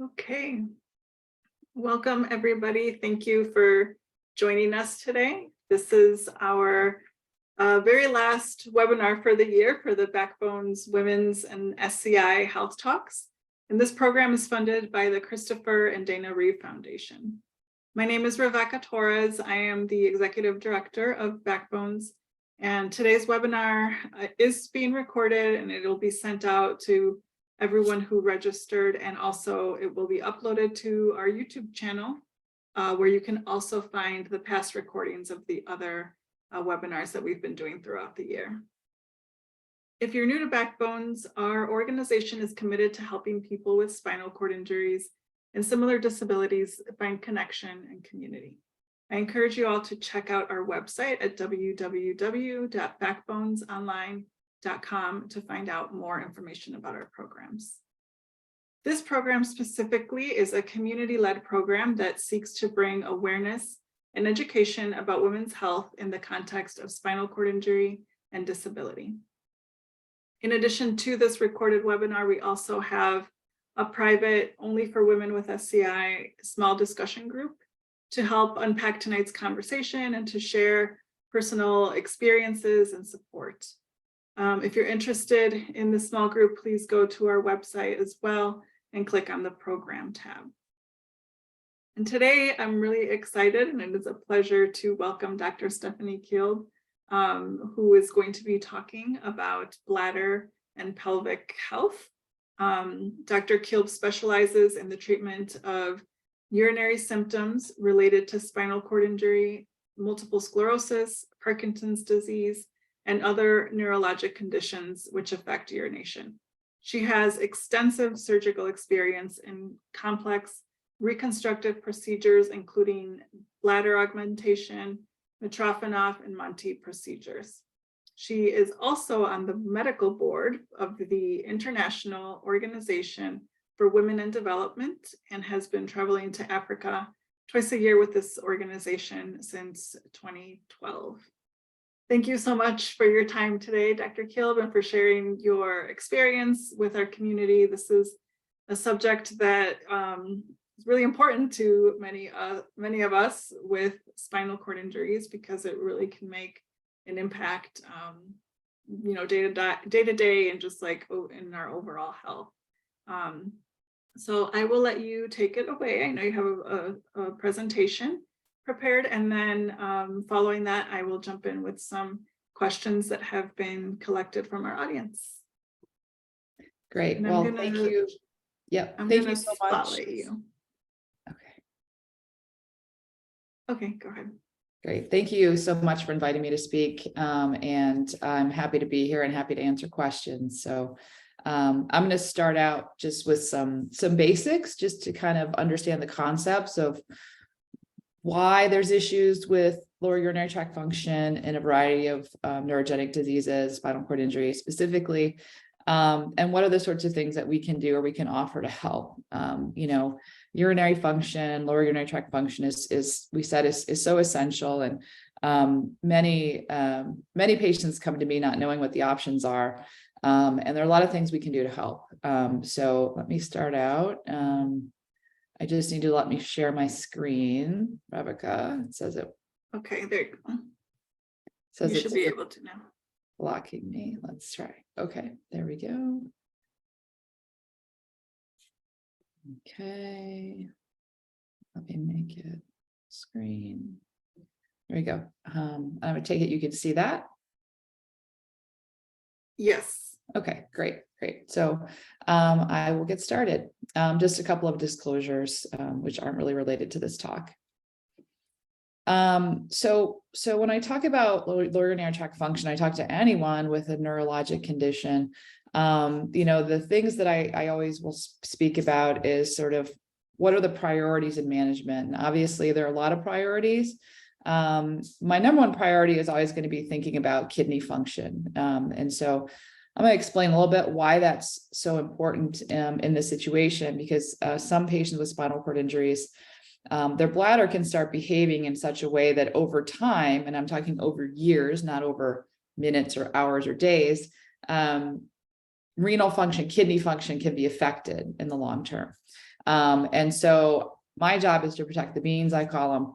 Okay, welcome everybody. Thank you for joining us today. This is our very last webinar for the year for the Backbones Women's and SCI Health Talks. And this program is funded by the Christopher and Dana Reeve Foundation. My name is Rebecca Torres. I am the Executive Director of Backbones. And today's webinar is being recorded and it'll be sent out to everyone who registered, and also it will be uploaded to our YouTube channel where you can also find the past recordings of the other webinars that we've been doing throughout the year. If you're new to Backbones, our organization is committed to helping people with spinal cord injuries and similar disabilities find connection and community. I encourage you all to check out our website at www.backbonesonline.com to find out more information about our programs. This program specifically is a community-led program that seeks to bring awareness and education about women's health in the context of spinal cord injury and disability. In addition to this recorded webinar, we also have a private, only for women with SCI, small discussion group to help unpack tonight's conversation and to share personal experiences and support. If you're interested in the small group, please go to our website as well and click on the program tab. And today I'm really excited, and it is a pleasure to welcome Dr. Stephanie Kielb, who is going to be talking about bladder and pelvic health. Dr. Kielb specializes in the treatment of urinary symptoms related to spinal cord injury, multiple sclerosis, Parkinson's disease, and other neurologic conditions which affect urination. She has extensive surgical experience in complex reconstructive procedures, including bladder augmentation, mitrofanoff, and monti procedures. She is also on the medical board of the International Organization for Women in Development and has been traveling to Africa twice a year with this organization since 2012. Thank you so much for your time today, Dr. Kielb, and for sharing your experience with our community. This is a subject that is really important to many of us with spinal cord injuries because it really can make an impact, day to day, and just like in our overall health. So I will let you take it away. I know you have a presentation prepared, and then following that, I will jump in with some questions that have been collected from our audience. Great. Well, thank you. Yep. Thank you so much. You. Okay, go ahead. Great. Thank you so much for inviting me to speak. And I'm happy to be here and happy to answer questions. So I'm going to start out just with some basics, just to kind of understand the concepts of why there's issues with lower urinary tract function in a variety of neurogenic diseases, spinal cord injury specifically, and what are the sorts of things that we can do or we can offer to help. Urinary function, lower urinary tract function is so essential, and many patients come to me not knowing what the options are, and there are a lot of things we can do to help. So let me start out. I just need to let me share my screen, Rebecca. It says it. Okay, there you go. Says you should be able to now. Blocking me. Let's try. Okay, there we go. Okay. Let me make it screen. There we go. I'm going to take it you can see that. Yes. Okay, great. So I will get started. Just a couple of disclosures, which aren't really related to this talk. So when I talk about lower urinary tract function, I talk to anyone with a neurologic condition. The things that I always will speak about is sort of what are the priorities in management. And obviously, there are a lot of priorities. My number one priority is always going to be thinking about kidney function. And so I'm going to explain a little bit why that's so important in this situation, because some patients with spinal cord injuries, their bladder can start behaving in such a way that over time, and I'm talking over years, not over minutes or hours or days, renal function, kidney function can be affected in the long term. And so my job is to protect the beans, I call them.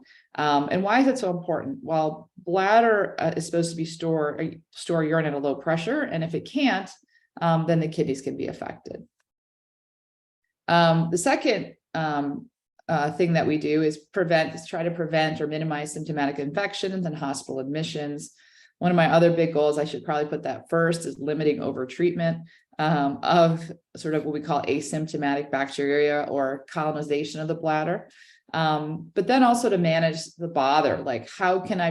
And why is it so important? Well, bladder is supposed to be store urine at a low pressure, and if it can't, then the kidneys can be affected. The second thing that we do is try to prevent or minimize symptomatic infections and hospital admissions. One of my other big goals, I should probably put that first, is limiting overtreatment of sort of what we call asymptomatic bacteria or colonization of the bladder. But then also to manage the bother, like how can I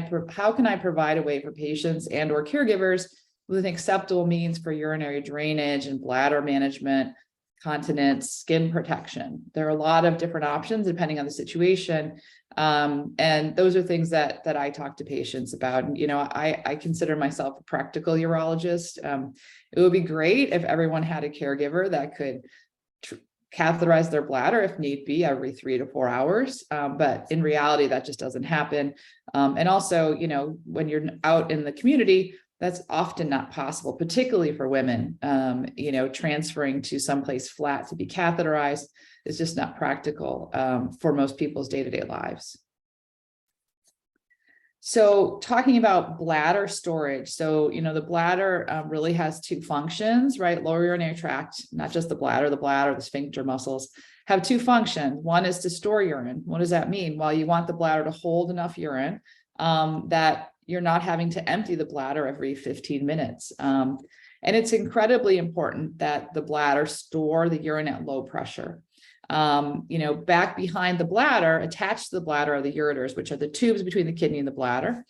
provide a way for patients and or caregivers with an acceptable means for urinary drainage and bladder management, continence, skin protection. There are a lot of different options depending on the situation. And those are things that I talk to patients about. And, I consider myself a practical urologist. It would be great if everyone had a caregiver that could catheterize their bladder if need be every 3 to 4 hours. But in reality, that just doesn't happen. And also, when you're out in the community, that's often not possible, particularly for women. Transferring to someplace flat to be catheterized is just not practical for most people's day-to-day lives. So talking about bladder storage. So, the bladder really has two functions, right? Lower urinary tract, not just the bladder, the sphincter muscles have two functions. One is to store urine. What does that mean? Well, you want the bladder to hold enough urine that you're not having to empty the bladder every 15 minutes. And it's incredibly important that the bladder store the urine at low pressure. Back behind the bladder, attached to the bladder are the ureters, which are the tubes between the kidney and the bladder.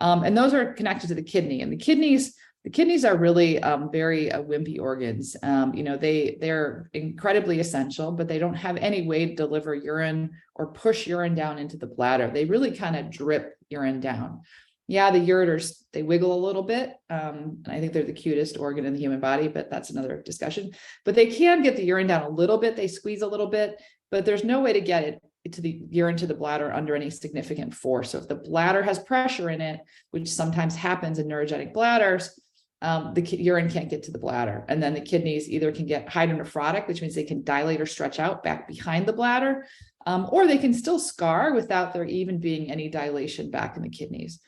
And those are connected to the kidney. And the kidneys are really very wimpy organs. They're incredibly essential, but they don't have any way to deliver urine or push urine down into the bladder. They really kind of drip urine down. Yeah, the ureters, they wiggle a little bit. And I think they're the cutest organ in the human body, but that's another discussion. But they can get the urine down a little bit. They squeeze a little bit, but there's no way to get it to the urine to the bladder under any significant force. So if the bladder has pressure in it, which sometimes happens in neurogenic bladders, the urine can't get to the bladder. And then the kidneys either can get hydronephrotic, which means they can dilate or stretch out back behind the bladder, or they can still scar without there even being any dilation back in the kidneys.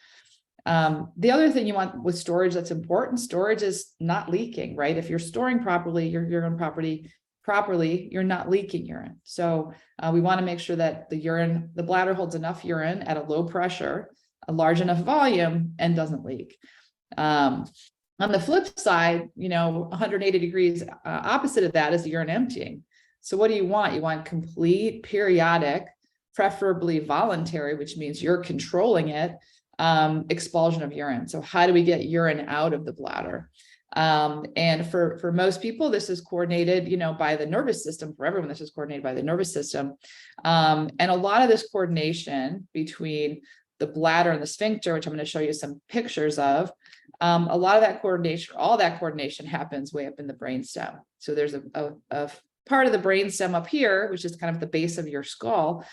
The other thing you want with storage that's important, storage is not leaking, right? If you're storing properly, your urine properly, you're not leaking urine. So we want to make sure that the bladder holds enough urine at a low pressure, a large enough volume, and doesn't leak. On the flip side, 180 degrees opposite of that is the urine emptying. So what do you want? You want complete, periodic, preferably voluntary, which means you're controlling it, expulsion of urine. So how do we get urine out of the bladder? And for most people, this is coordinated, by the nervous system. For everyone, this is coordinated by the nervous system. And a lot of this coordination between the bladder and the sphincter, which I'm going to show you some pictures of, a lot of that coordination, all that coordination happens way up in the brainstem. So there's a part of the brainstem up here, which is kind of the base of your skull,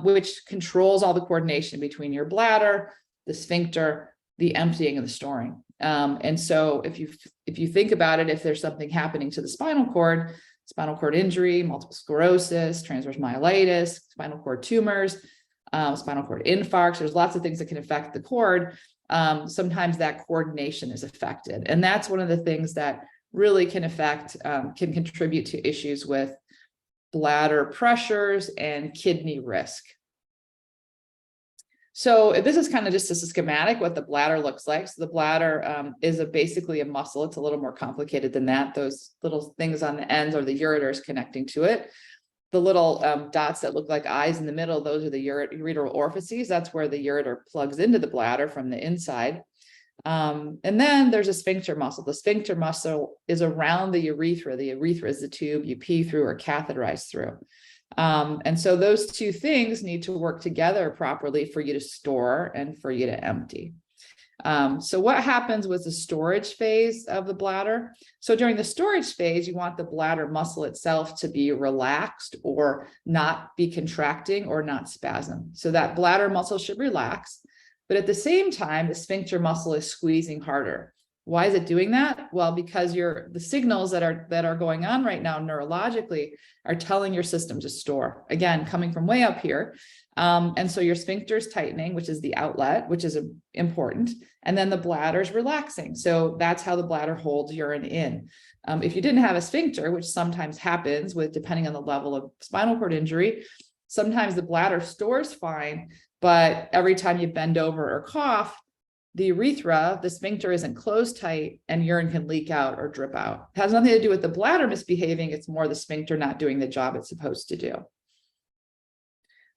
which controls all the coordination between your bladder, the sphincter, the emptying, and the storing. And so if you think about it, if there's something happening to the spinal cord injury, multiple sclerosis, transverse myelitis, spinal cord tumors, spinal cord infarcts, there's lots of things that can affect the cord. Sometimes that coordination is affected. And that's one of the things that really can contribute to issues with bladder pressures and kidney risk. So this is kind of just a schematic, what the bladder looks like. So the bladder is basically a muscle. It's a little more complicated than that. Those little things on the ends are the ureters connecting to it. The little dots that look like eyes in the middle, those are the ureteral orifices. That's where the ureter plugs into the bladder from the inside. And then there's a sphincter muscle. The sphincter muscle is around the urethra. The urethra is the tube you pee through or catheterize through. And so those two things need to work together properly for you to store and for you to empty. So what happens with the storage phase of the bladder? So during the storage phase, you want the bladder muscle itself to be relaxed or not be contracting or not spasm. So that bladder muscle should relax. But at the same time, the sphincter muscle is squeezing harder. Why is it doing that? Well, because the signals that are going on right now neurologically are telling your system to store, again, coming from way up here. And so your sphincter is tightening, which is the outlet, which is important. And then the bladder is relaxing. So that's how the bladder holds urine in. If you didn't have a sphincter, which sometimes happens depending on the level of spinal cord injury, sometimes the bladder stores fine, but every time you bend over or cough, the urethra, the sphincter isn't closed tight and urine can leak out or drip out. It has nothing to do with the bladder misbehaving. It's more the sphincter not doing the job it's supposed to do.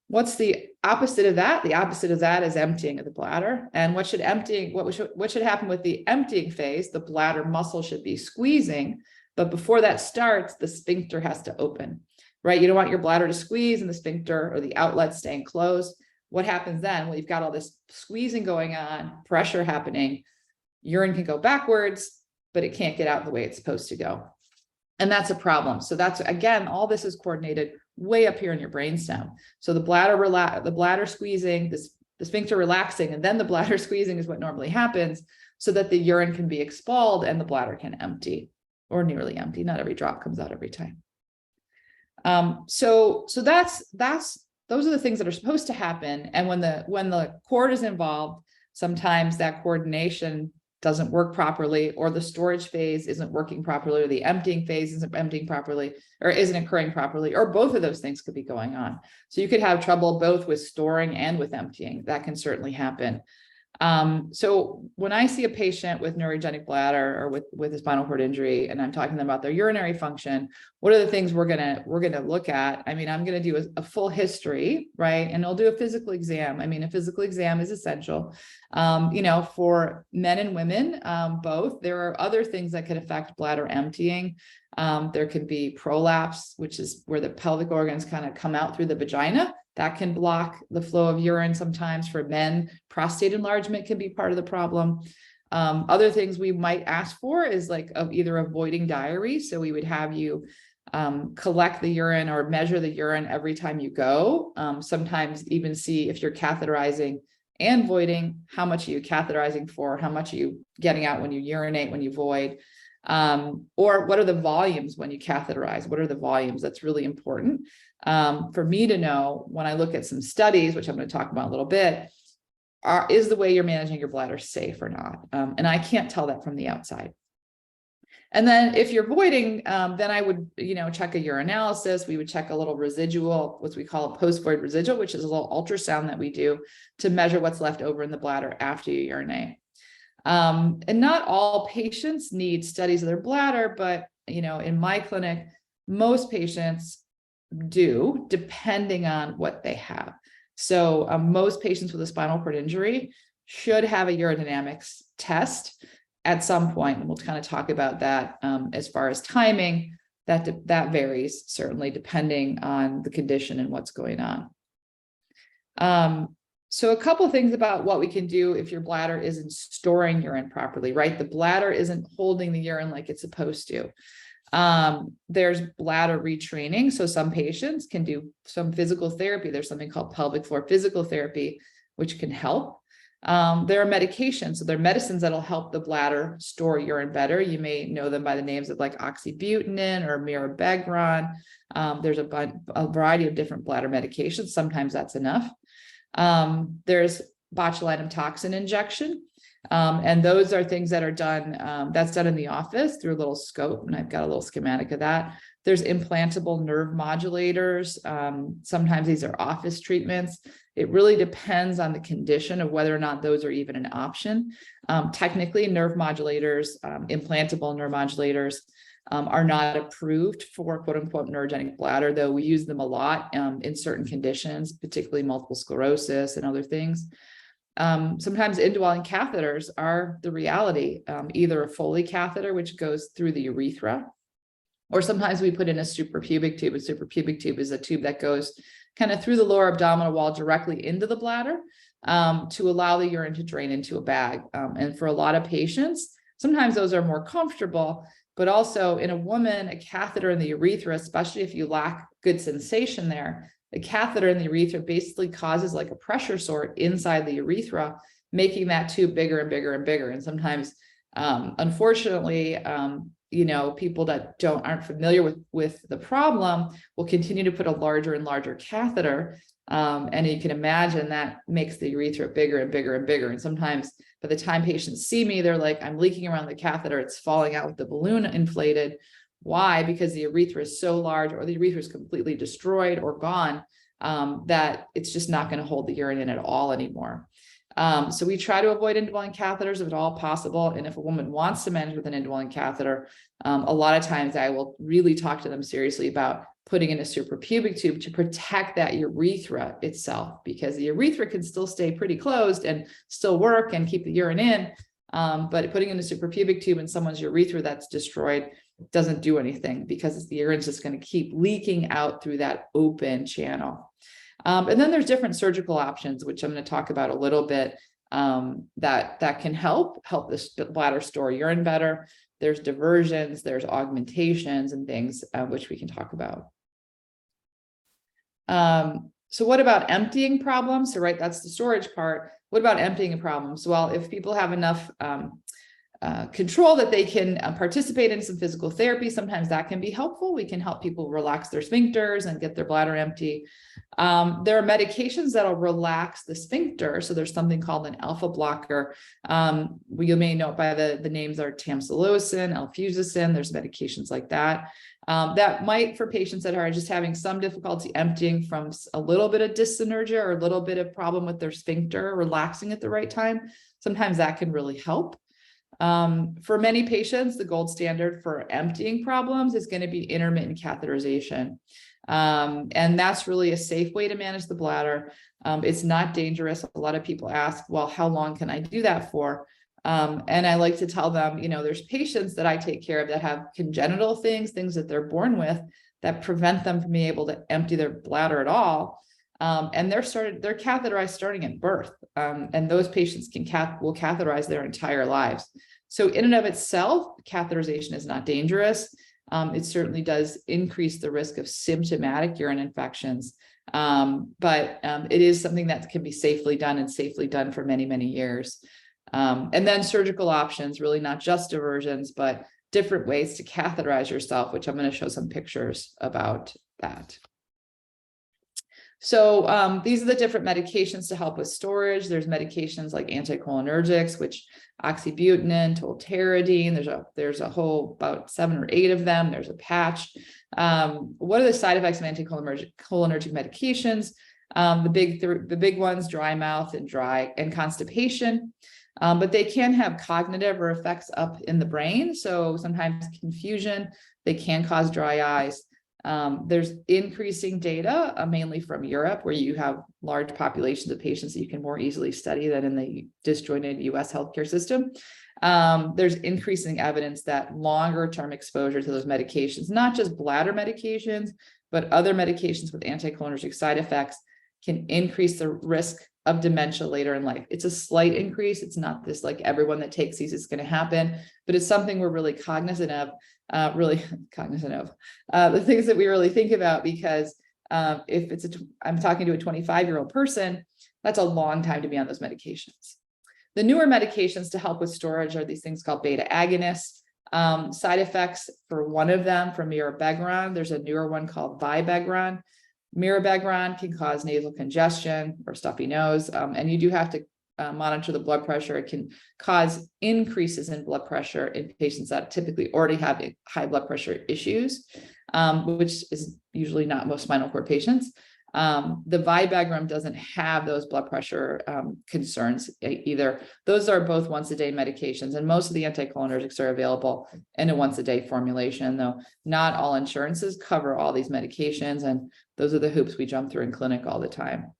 What's the opposite of that? The opposite of that is emptying of the bladder. And what should happen with the emptying phase? The bladder muscle should be squeezing, but before that starts, the sphincter has to open, right? You don't want your bladder to squeeze and the sphincter or the outlet staying closed. What happens then? Well, you've got all this squeezing going on, pressure happening, urine can go backwards, but it can't get out the way it's supposed to go. And that's a problem. So that's, again, all this is coordinated way up here in your brainstem. So the bladder squeezing, the sphincter relaxing, and then the bladder squeezing is what normally happens so that the urine can be expelled and the bladder can empty or nearly empty. Not every drop comes out every time. So those are the things that are supposed to happen. And when the cord is involved, sometimes that coordination doesn't work properly, or the storage phase isn't working properly, or the emptying phase isn't emptying properly, or isn't occurring properly, or both of those things could be going on. So you could have trouble both with storing and with emptying. That can certainly happen. So when I see a patient with neurogenic bladder or with a spinal cord injury, and I'm talking to them about their urinary function, what are the things we're gonna look at? I mean, I'm gonna do a full history, right? And I'll do a physical exam. I mean, a physical exam is essential, for men and women, both. There are other things that can affect bladder emptying. There can be prolapse, which is where the pelvic organs kind of come out through the vagina. That can block the flow of urine sometimes. For men. Prostate enlargement can be part of the problem. Other things we might ask for is either avoiding diary. So we would have you collect the urine or measure the urine every time you go. Sometimes even see if you're catheterizing and voiding, how much are you catheterizing for? How much are you getting out when you urinate, when you void? Or what are the volumes when you catheterize? What are the volumes? That's really important for me to know when I look at some studies, which I'm going to talk about a little bit. Is the way you're managing your bladder safe or not? And I can't tell that from the outside. And then if you're voiding, then I would, check a urinalysis. We would check a little residual, what we call a post-void residual, which is a little ultrasound that we do to measure what's left over in the bladder after you urinate. And not all patients need studies of their bladder, but, in my clinic, most patients do, depending on what they have. So most patients with a spinal cord injury should have a urodynamics test at some point. And we'll kind of talk about that as far as timing. That varies certainly depending on the condition and what's going on. So a couple of things about what we can do if your bladder isn't storing urine properly, right? The bladder isn't holding the urine like it's supposed to. There's bladder retraining. So some patients can do some physical therapy. There's something called pelvic floor physical therapy, which can help. There are medications. So there are medicines that'll help the bladder store urine better. You may know them by the names of oxybutynin or mirabegron. There's a variety of different bladder medications. Sometimes that's enough. There's botulinum toxin injection. And those are things that are done, that's done in the office through a little scope. And I've got a little schematic of that. There's implantable nerve modulators. Sometimes these are office treatments. It really depends on the condition of whether or not those are even an option. Technically, nerve modulators, implantable nerve modulators, are not approved for quote unquote neurogenic bladder, though we use them a lot in certain conditions, particularly multiple sclerosis and other things. Sometimes indwelling catheters are the reality, either a Foley catheter, which goes through the urethra, or sometimes we put in a suprapubic tube. A suprapubic tube is a tube that goes kind of through the lower abdominal wall directly into the bladder to allow the urine to drain into a bag. And for a lot of patients, sometimes those are more comfortable, but also in a woman, a catheter in the urethra, especially if you lack good sensation there, the catheter in the urethra basically causes like a pressure sore inside the urethra, making that tube bigger and bigger and bigger. And sometimes Unfortunately, people that aren't familiar with the problem will continue to put a larger and larger catheter. And you can imagine that makes the urethra bigger and bigger and bigger. And sometimes by the time patients see me, they're like, I'm leaking around the catheter. It's falling out with the balloon inflated. Why? Because the urethra is so large, or the urethra is completely destroyed or gone, that it's just not going to hold the urine in at all anymore. So we try to avoid indwelling catheters if at all possible. And if a woman wants to manage with an indwelling catheter, a lot of times I will really talk to them seriously about putting in a suprapubic tube to protect that urethra itself, because the urethra can still stay pretty closed and still work and keep the urine in. But putting in a suprapubic tube in someone's urethra that's destroyed doesn't do anything, because the urine's just going to keep leaking out through that open channel. And then there's different surgical options, which I'm going to talk about a little bit, that can help the bladder store urine better. There's diversions, there's augmentations and things, which we can talk about. So what about emptying problems? So, right, that's the storage part. What about emptying problems? Well, if people have enough control that they can participate in some physical therapy, sometimes that can be helpful. We can help people relax their sphincters and get their bladder empty. There are medications that'll relax the sphincter. So there's something called an alpha blocker. You may know it by the names are tamsulosin, alfuzosin. There's medications like that. That might, for patients that are just having some difficulty emptying from a little bit of dyssynergia or a little bit of problem with their sphincter, relaxing at the right time, sometimes that can really help. For many patients, the gold standard for emptying problems is going to be intermittent catheterization. And that's really a safe way to manage the bladder. It's not dangerous. A lot of people ask, well, how long can I do that for? And I like to tell them, there's patients that I take care of that have congenital things that they're born with that prevent them from being able to empty their bladder at all. And they're catheterized starting at birth. And those patients will catheterize their entire lives. So in and of itself, catheterization is not dangerous. It certainly does increase the risk of symptomatic urine infections. But it is something that can be safely done and safely done for many, many years. And then surgical options, really not just diversions, but different ways to catheterize yourself, which I'm going to show some pictures about that. So these are the different medications to help with storage. There's medications like anticholinergics, which oxybutynin, tolterodine, there's a whole about 7 or 8 of them. There's a patch. What are the side effects of anticholinergic medications? The big ones, dry mouth and constipation. But they can have cognitive or effects up in the brain. So sometimes confusion, they can cause dry eyes. There's increasing data, mainly from Europe, where you have large populations of patients that you can more easily study than in the disjointed US healthcare system. There's increasing evidence that longer term exposure to those medications, not just bladder medications, but other medications with anticholinergic side effects, can increase the risk of dementia later in life. It's a slight increase. It's not this like everyone that takes these is going to happen, but it's something we're really cognizant of. The things that we really think about, because if I'm talking to a 25-year-old person, that's a long time to be on those medications. The newer medications to help with storage are these things called beta agonists. Side effects for one of them, for mirabegron, there's a newer one called vibegron. Mirabegron can cause nasal congestion or stuffy nose, and you do have to monitor the blood pressure. It can cause increases in blood pressure in patients that typically already have high blood pressure issues, which is usually not most spinal cord patients. The vibegron doesn't have those blood pressure concerns either. Those are both once a day medications, and most of the anticholinergics are available in a once a day formulation, though not all insurances cover all these medications, and those are the hoops we jump through in clinic all the time.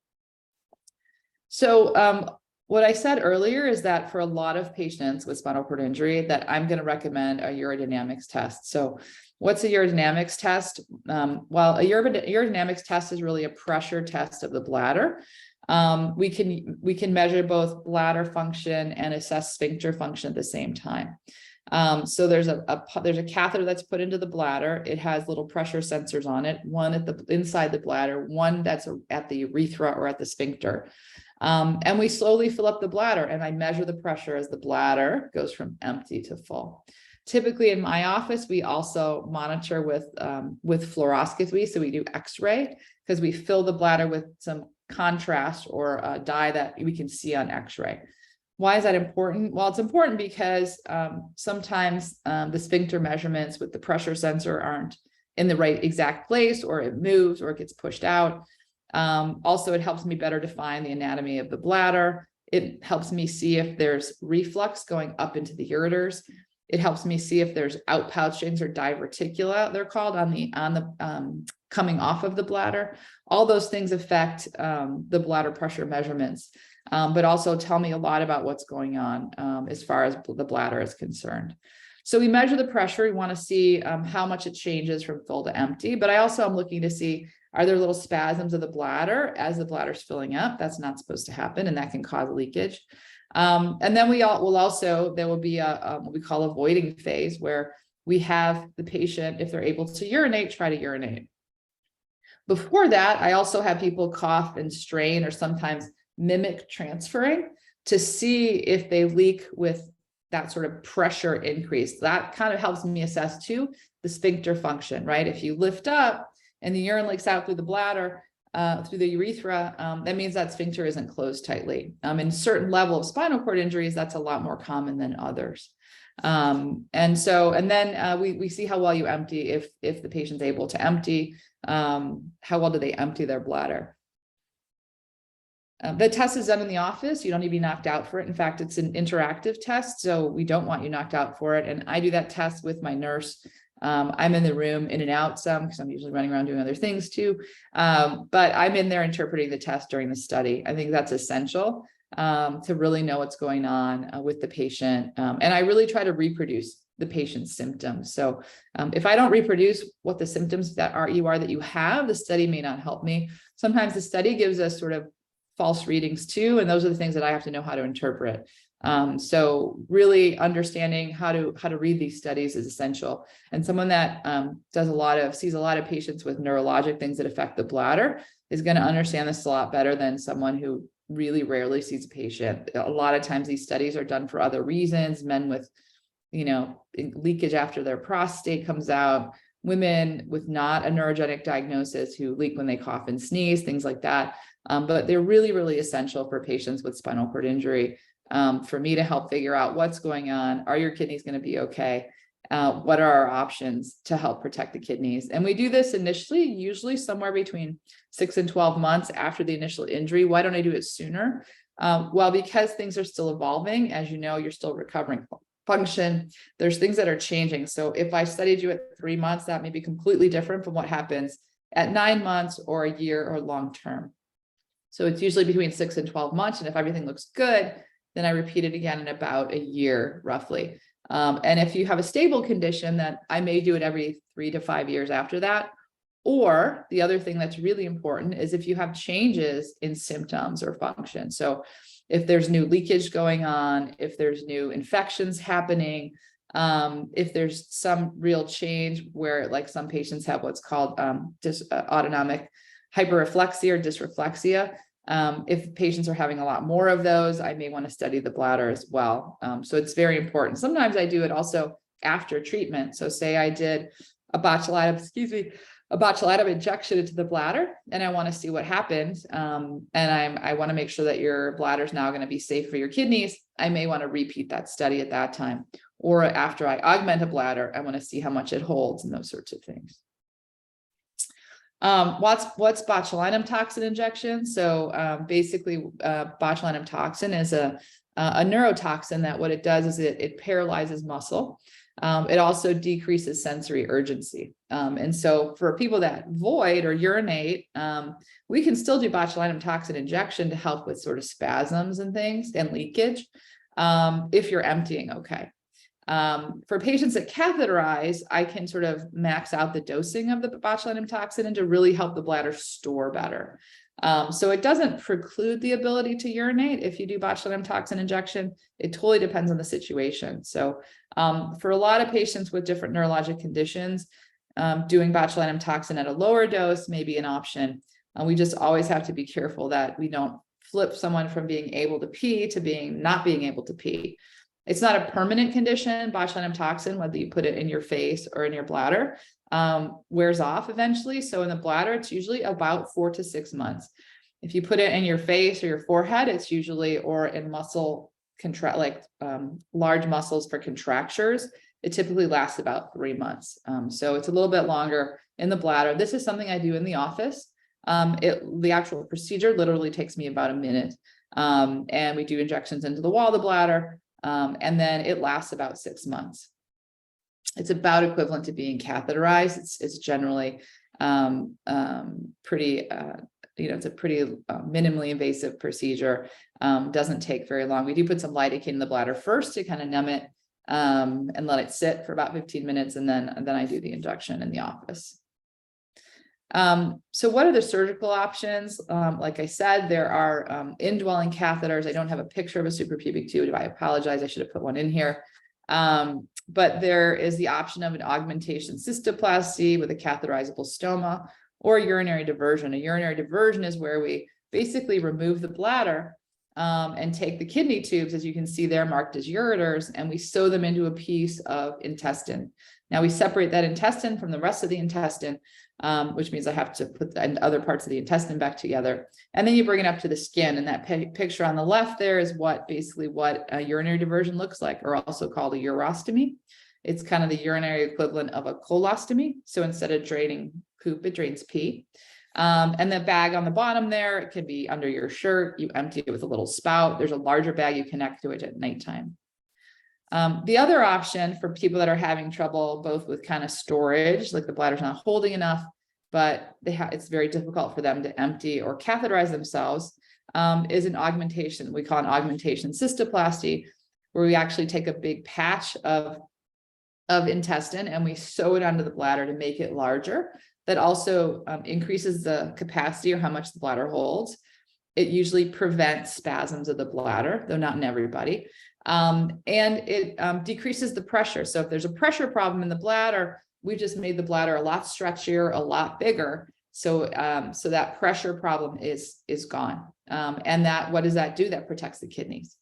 So what I said earlier is that for a lot of patients with spinal cord injury, that I'm going to recommend a urodynamics test. So what's a urodynamics test? Well, a urodynamics test is really a pressure test of the bladder. We can measure both bladder function and assess sphincter function at the same time. So there's a catheter that's put into the bladder. It has little pressure sensors on it, one at the inside the bladder, one that's at the urethra or at the sphincter. And we slowly fill up the bladder, and I measure the pressure as the bladder goes from empty to full. Typically in my office, we also monitor with fluoroscopy. So we do X-ray because we fill the bladder with some contrast or a dye that we can see on X-ray. Why is that important? Well, it's important because sometimes the sphincter measurements with the pressure sensor aren't in the right exact place, or it moves or it gets pushed out. Also, it helps me better define the anatomy of the bladder. It helps me see if there's reflux going up into the ureters. It helps me see if there's outpouchings or diverticula, they're called, on the coming off of the bladder. All those things affect the bladder pressure measurements, but also tell me a lot about what's going on as far as the bladder is concerned. So we measure the pressure. We want to see how much it changes from full to empty, but I also am looking to see, are there little spasms of the bladder as the bladder's filling up? That's not supposed to happen, and that can cause leakage. And then there will be a what we call a voiding phase, where we have the patient, if they're able to urinate, try to urinate. Before that, I also have people cough and strain, or sometimes mimic transferring, to see if they leak with that sort of pressure increase. That kind of helps me assess too the sphincter function, right? If you lift up and the urine leaks out through the bladder, through the urethra, that means that sphincter isn't closed tightly. In certain level of spinal cord injuries, that's a lot more common than others. And then we see how well you empty, if the patient's able to empty, how well do they empty their bladder. The test is done in the office. You don't need to be knocked out for it. In fact, it's an interactive test, so we don't want you knocked out for it. And I do that test with my nurse. I'm in the room in and out some, because I'm usually running around doing other things too. But I'm in there interpreting the test during the study. I think that's essential to really know what's going on with the patient. And I really try to reproduce the patient's symptoms. So if I don't reproduce what the symptoms that you have, the study may not help me. Sometimes the study gives us sort of false readings too, and those are the things that I have to know how to interpret. So really understanding how to read these studies is essential. And someone that sees a lot of patients with neurologic things that affect the bladder is going to understand this a lot better than someone who really rarely sees a patient. A lot of times these studies are done for other reasons. Men with, leakage after their prostate comes out, women with not a neurogenic diagnosis who leak when they cough and sneeze, things like that. But they're really, really essential for patients with spinal cord injury, for me to help figure out what's going on. Are your kidneys going to be okay? What are our options to help protect the kidneys? And we do this initially, usually somewhere between 6 and 12 months after the initial injury. Why don't I do it sooner? Well, because things are still evolving. As you know, you're still recovering function. There's things that are changing. So if I studied you at 3 months, that may be completely different from what happens at 9 months or a year or long term. So it's usually between 6 and 12 months. And if everything looks good, then I repeat it again in about a year, roughly. And if you have a stable condition, then I may do it every 3 to 5 years after that. Or the other thing that's really important is if you have changes in symptoms or function. So if there's new leakage going on, if there's new infections happening, if there's some real change where, like, some patients have what's called autonomic hyperreflexia or dysreflexia. If patients are having a lot more of those, I may want to study the bladder as well. So it's very important. Sometimes I do it also after treatment. So say I did a botulinum injection into the bladder, and I want to see what happened. And I want to make sure that your bladder is now going to be safe for your kidneys. I may want to repeat that study at that time. Or after I augment a bladder, I want to see how much it holds and those sorts of things. What's botulinum toxin injection? So basically, botulinum toxin is a neurotoxin that what it does is it paralyzes muscle. It also decreases sensory urgency. And so for people that void or urinate, we can still do botulinum toxin injection to help with sort of spasms and things and leakage if you're emptying okay. For patients that catheterize, I can sort of max out the dosing of the botulinum toxin and to really help the bladder store better. So it doesn't preclude the ability to urinate if you do botulinum toxin injection. It totally depends on the situation. So for a lot of patients with different neurologic conditions, doing botulinum toxin at a lower dose may be an option. We just always have to be careful that we don't flip someone from being able to pee to not being able to pee. It's not a permanent condition. Botulinum toxin, whether you put it in your face or in your bladder, wears off eventually. So in the bladder, it's usually about 4 to 6 months. If you put it in your face or your forehead, it's usually, or in muscle large muscles for contractures, it typically lasts about 3 months. So it's a little bit longer in the bladder. This is something I do in the office. The actual procedure literally takes me about a minute. And we do injections into the wall of the bladder. And then it lasts about 6 months. It's about equivalent to being catheterized. It's generally pretty, it's a pretty minimally invasive procedure. Doesn't take very long. We do put some lidocaine in the bladder first to kind of numb it and let it sit for about 15 minutes. And then I do the injection in the office. So what are the surgical options? Like I said, there are indwelling catheters. I don't have a picture of a suprapubic tube. I apologize. I should have put one in here. But there is the option of an augmentation cystoplasty with a catheterizable stoma or urinary diversion. A urinary diversion is where we basically remove the bladder and take the kidney tubes, as you can see there marked as ureters, and we sew them into a piece of intestine. Now we separate that intestine from the rest of the intestine, which means I have to put the other parts of the intestine back together. And then you bring it up to the skin. And that picture on the left there is basically what a urinary diversion looks like, or also called a urostomy. It's kind of the urinary equivalent of a colostomy. So instead of draining poop, it drains pee. And the bag on the bottom there, it can be under your shirt. You empty it with a little spout. There's a larger bag you connect to it at nighttime. The other option for people that are having trouble both with kind of storage, like the bladder's not holding enough, but it's very difficult for them to empty or catheterize themselves, is an augmentation. We call an augmentation cystoplasty, where we actually take a big patch of intestine and we sew it onto the bladder to make it larger. That also increases the capacity or how much the bladder holds. It usually prevents spasms of the bladder, though not in everybody. And it decreases the pressure. So if there's a pressure problem in the bladder, we just made the bladder a lot stretchier, a lot bigger. So that pressure problem is gone. And what does that do? That protects the kidneys.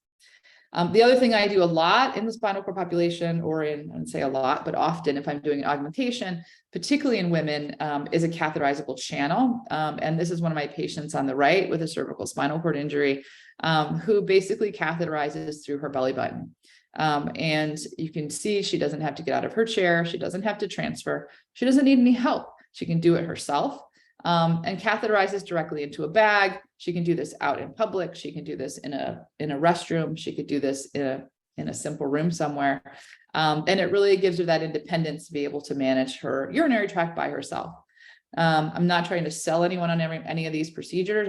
The other thing I do a lot in the spinal cord population, or I wouldn't say a lot, but often if I'm doing an augmentation, particularly in women, is a catheterizable channel. And this is one of my patients on the right with a cervical spinal cord injury, who basically catheterizes through her belly button. And you can see she doesn't have to get out of her chair. She doesn't have to transfer. She doesn't need any help. She can do it herself. And catheterizes directly into a bag. She can do this out in public. She can do this in a restroom. She could do this in a simple room somewhere. And it really gives her that independence to be able to manage her urinary tract by herself. I'm not trying to sell anyone on any of these procedures.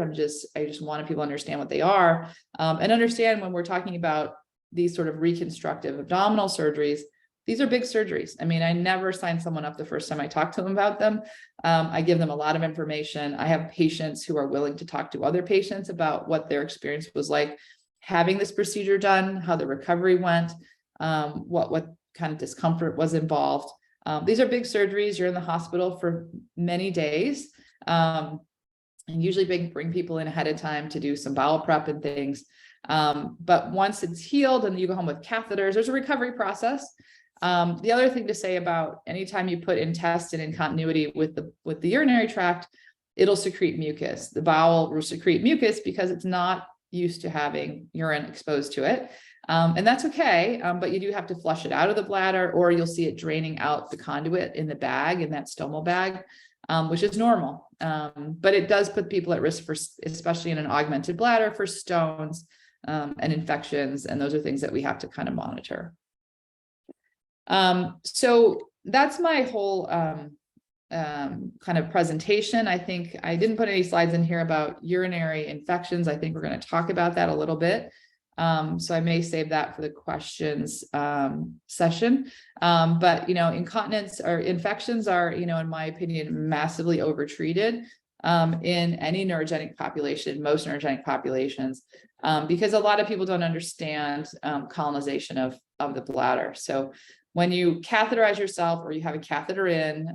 I just want people to understand what they are, and understand when we're talking about these sort of reconstructive abdominal surgeries. These are big surgeries. I mean, I never sign someone up the first time I talk to them about them. I give them a lot of information. I have patients who are willing to talk to other patients about what their experience was like having this procedure done, how the recovery went, what kind of discomfort was involved. These are big surgeries. You're in the hospital for many days. And usually bring people in ahead of time to do some bowel prep and things. But once it's healed and you go home with catheters, there's a recovery process. The other thing to say about anytime you put intestine in continuity with the urinary tract, it'll secrete mucus. The bowel will secrete mucus because it's not used to having urine exposed to it. And that's okay, but you do have to flush it out of the bladder, or you'll see it draining out the conduit in the bag, in that stomal bag, which is normal. But it does put people at risk for, especially in an augmented bladder, for stones and infections. And those are things that we have to kind of monitor. So that's my whole kind of presentation. I think I didn't put any slides in here about urinary infections. I think we're going to talk about that a little bit. So I may save that for the questions session. But, incontinence or infections are, in my opinion, massively overtreated. in any neurogenic population, most neurogenic populations, because a lot of people don't understand colonization of the bladder. So when you catheterize yourself or you have a catheter in,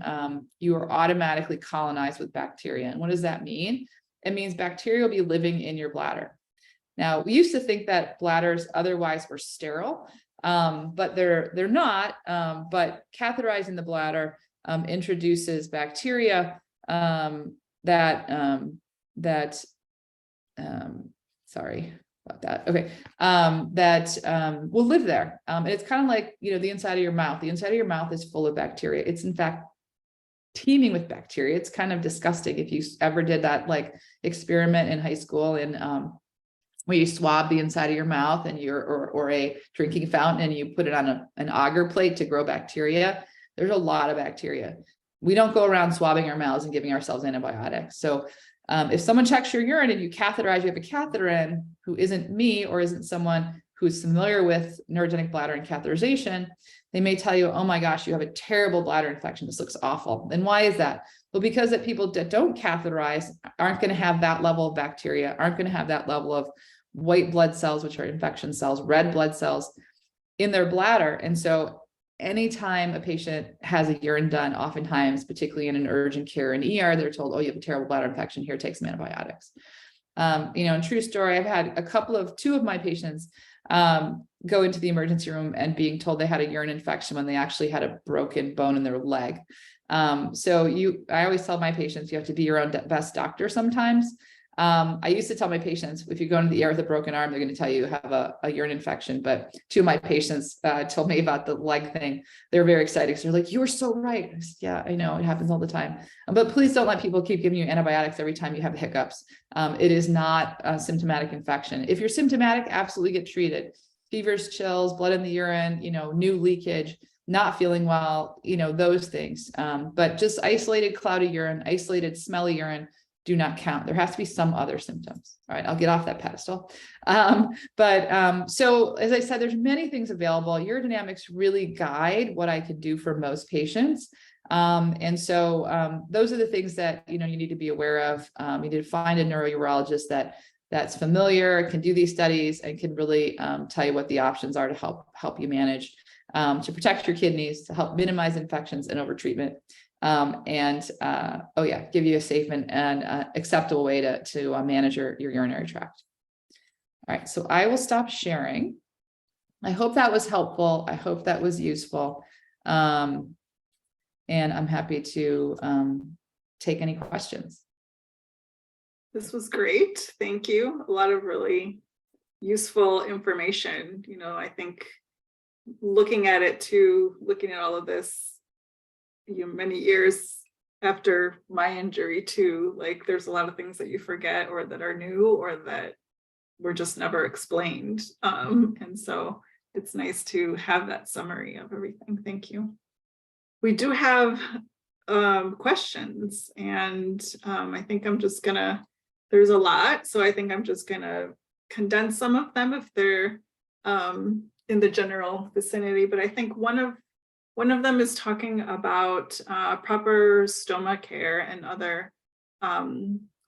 you are automatically colonized with bacteria. And what does that mean? It means bacteria will be living in your bladder. Now, we used to think that bladders otherwise were sterile, but they're not. But catheterizing the bladder introduces bacteria sorry about that. Okay. That will live there. And it's kind of like, the inside of your mouth. The inside of your mouth is full of bacteria. It's in fact teeming with bacteria. It's kind of disgusting. If you ever did that like experiment in high school and where you swab the inside of your mouth and or a drinking fountain and you put it on an agar plate to grow bacteria, there's a lot of bacteria. We don't go around swabbing our mouths and giving ourselves antibiotics. So if someone checks your urine and you catheterize, you have a catheter in, who isn't me or isn't someone who's familiar with neurogenic bladder and catheterization, they may tell you, oh my gosh, you have a terrible bladder infection. This looks awful. And why is that? Well, because that people that don't catheterize aren't going to have that level of bacteria, aren't going to have that level of white blood cells, which are infection cells, red blood cells in their bladder. And so anytime a patient has a urine done, oftentimes, particularly in an urgent care and ER, they're told, oh, you have a terrible bladder infection, here, take some antibiotics. In true story, I've had two of my patients go into the emergency room and being told they had a urine infection when they actually had a broken bone in their leg. I always tell my patients, you have to be your own best doctor sometimes. I used to tell my patients, if you go into the ER with a broken arm, they're going to tell you have a urine infection. But two of my patients told me about the leg thing. They're very excited because they're like, you were so right. I said, yeah, I know, it happens all the time. But please don't let people keep giving you antibiotics every time you have hiccups. It is not a symptomatic infection. If you're symptomatic, absolutely get treated. Fevers, chills, blood in the urine, new leakage, not feeling well, those things. But just isolated cloudy urine, isolated smelly urine do not count. There has to be some other symptoms. All right, I'll get off that pedestal. So as I said, there's many things available. Urodynamics really guide what I can do for most patients. Those are the things that, you need to be aware of. You need to find a neurourologist that's familiar, can do these studies and can really tell you what the options are to help you manage, to protect your kidneys, to help minimize infections and overtreatment. Give you a safe and acceptable way to manage your urinary tract. All right, so I will stop sharing. I hope that was helpful. I hope that was useful. And I'm happy to take any questions. This was great. Thank you. A lot of really useful information. I think looking at all of this, many years after my injury too, like there's a lot of things that you forget or that are new or that were just never explained. And so it's nice to have that summary of everything. Thank you. We do have questions, and I think there's a lot, so I think I'm just gonna condense some of them if they're in the general vicinity. But I think one of them is talking about proper stoma care and other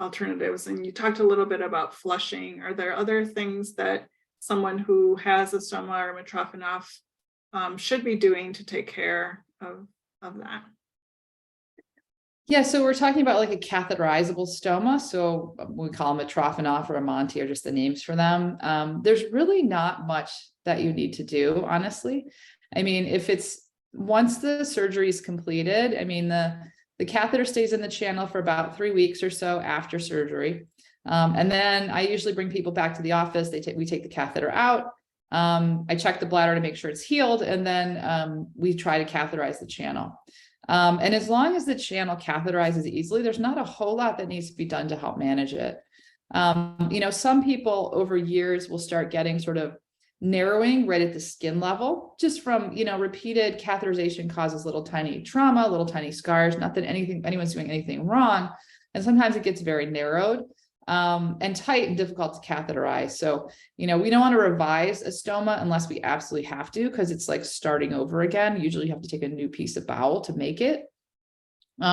alternatives. And you talked a little bit about flushing. Are there other things that someone who has a stoma or mitrofanoff should be doing to take care of that? Yeah, so we're talking about like a catheterizable stoma. So we call them mitrofanoff or a monti, or just the names for them. There's really not much that you need to do, honestly. I mean, once the surgery is completed, the catheter stays in the channel for about 3 weeks or so after surgery. And then I usually bring people back to the office. We take the catheter out. I check the bladder to make sure it's healed. And then we try to catheterize the channel. And as long as the channel catheterizes easily, there's not a whole lot that needs to be done to help manage it. Some people over years will start getting sort of narrowing right at the skin level, just from, repeated catheterization causes little tiny trauma, little tiny scars, not that anyone's doing anything wrong. And sometimes it gets very narrowed and tight and difficult to catheterize. So, we don't want to revise a stoma unless we absolutely have to, because it's like starting over again. Usually you have to take a new piece of bowel to make it.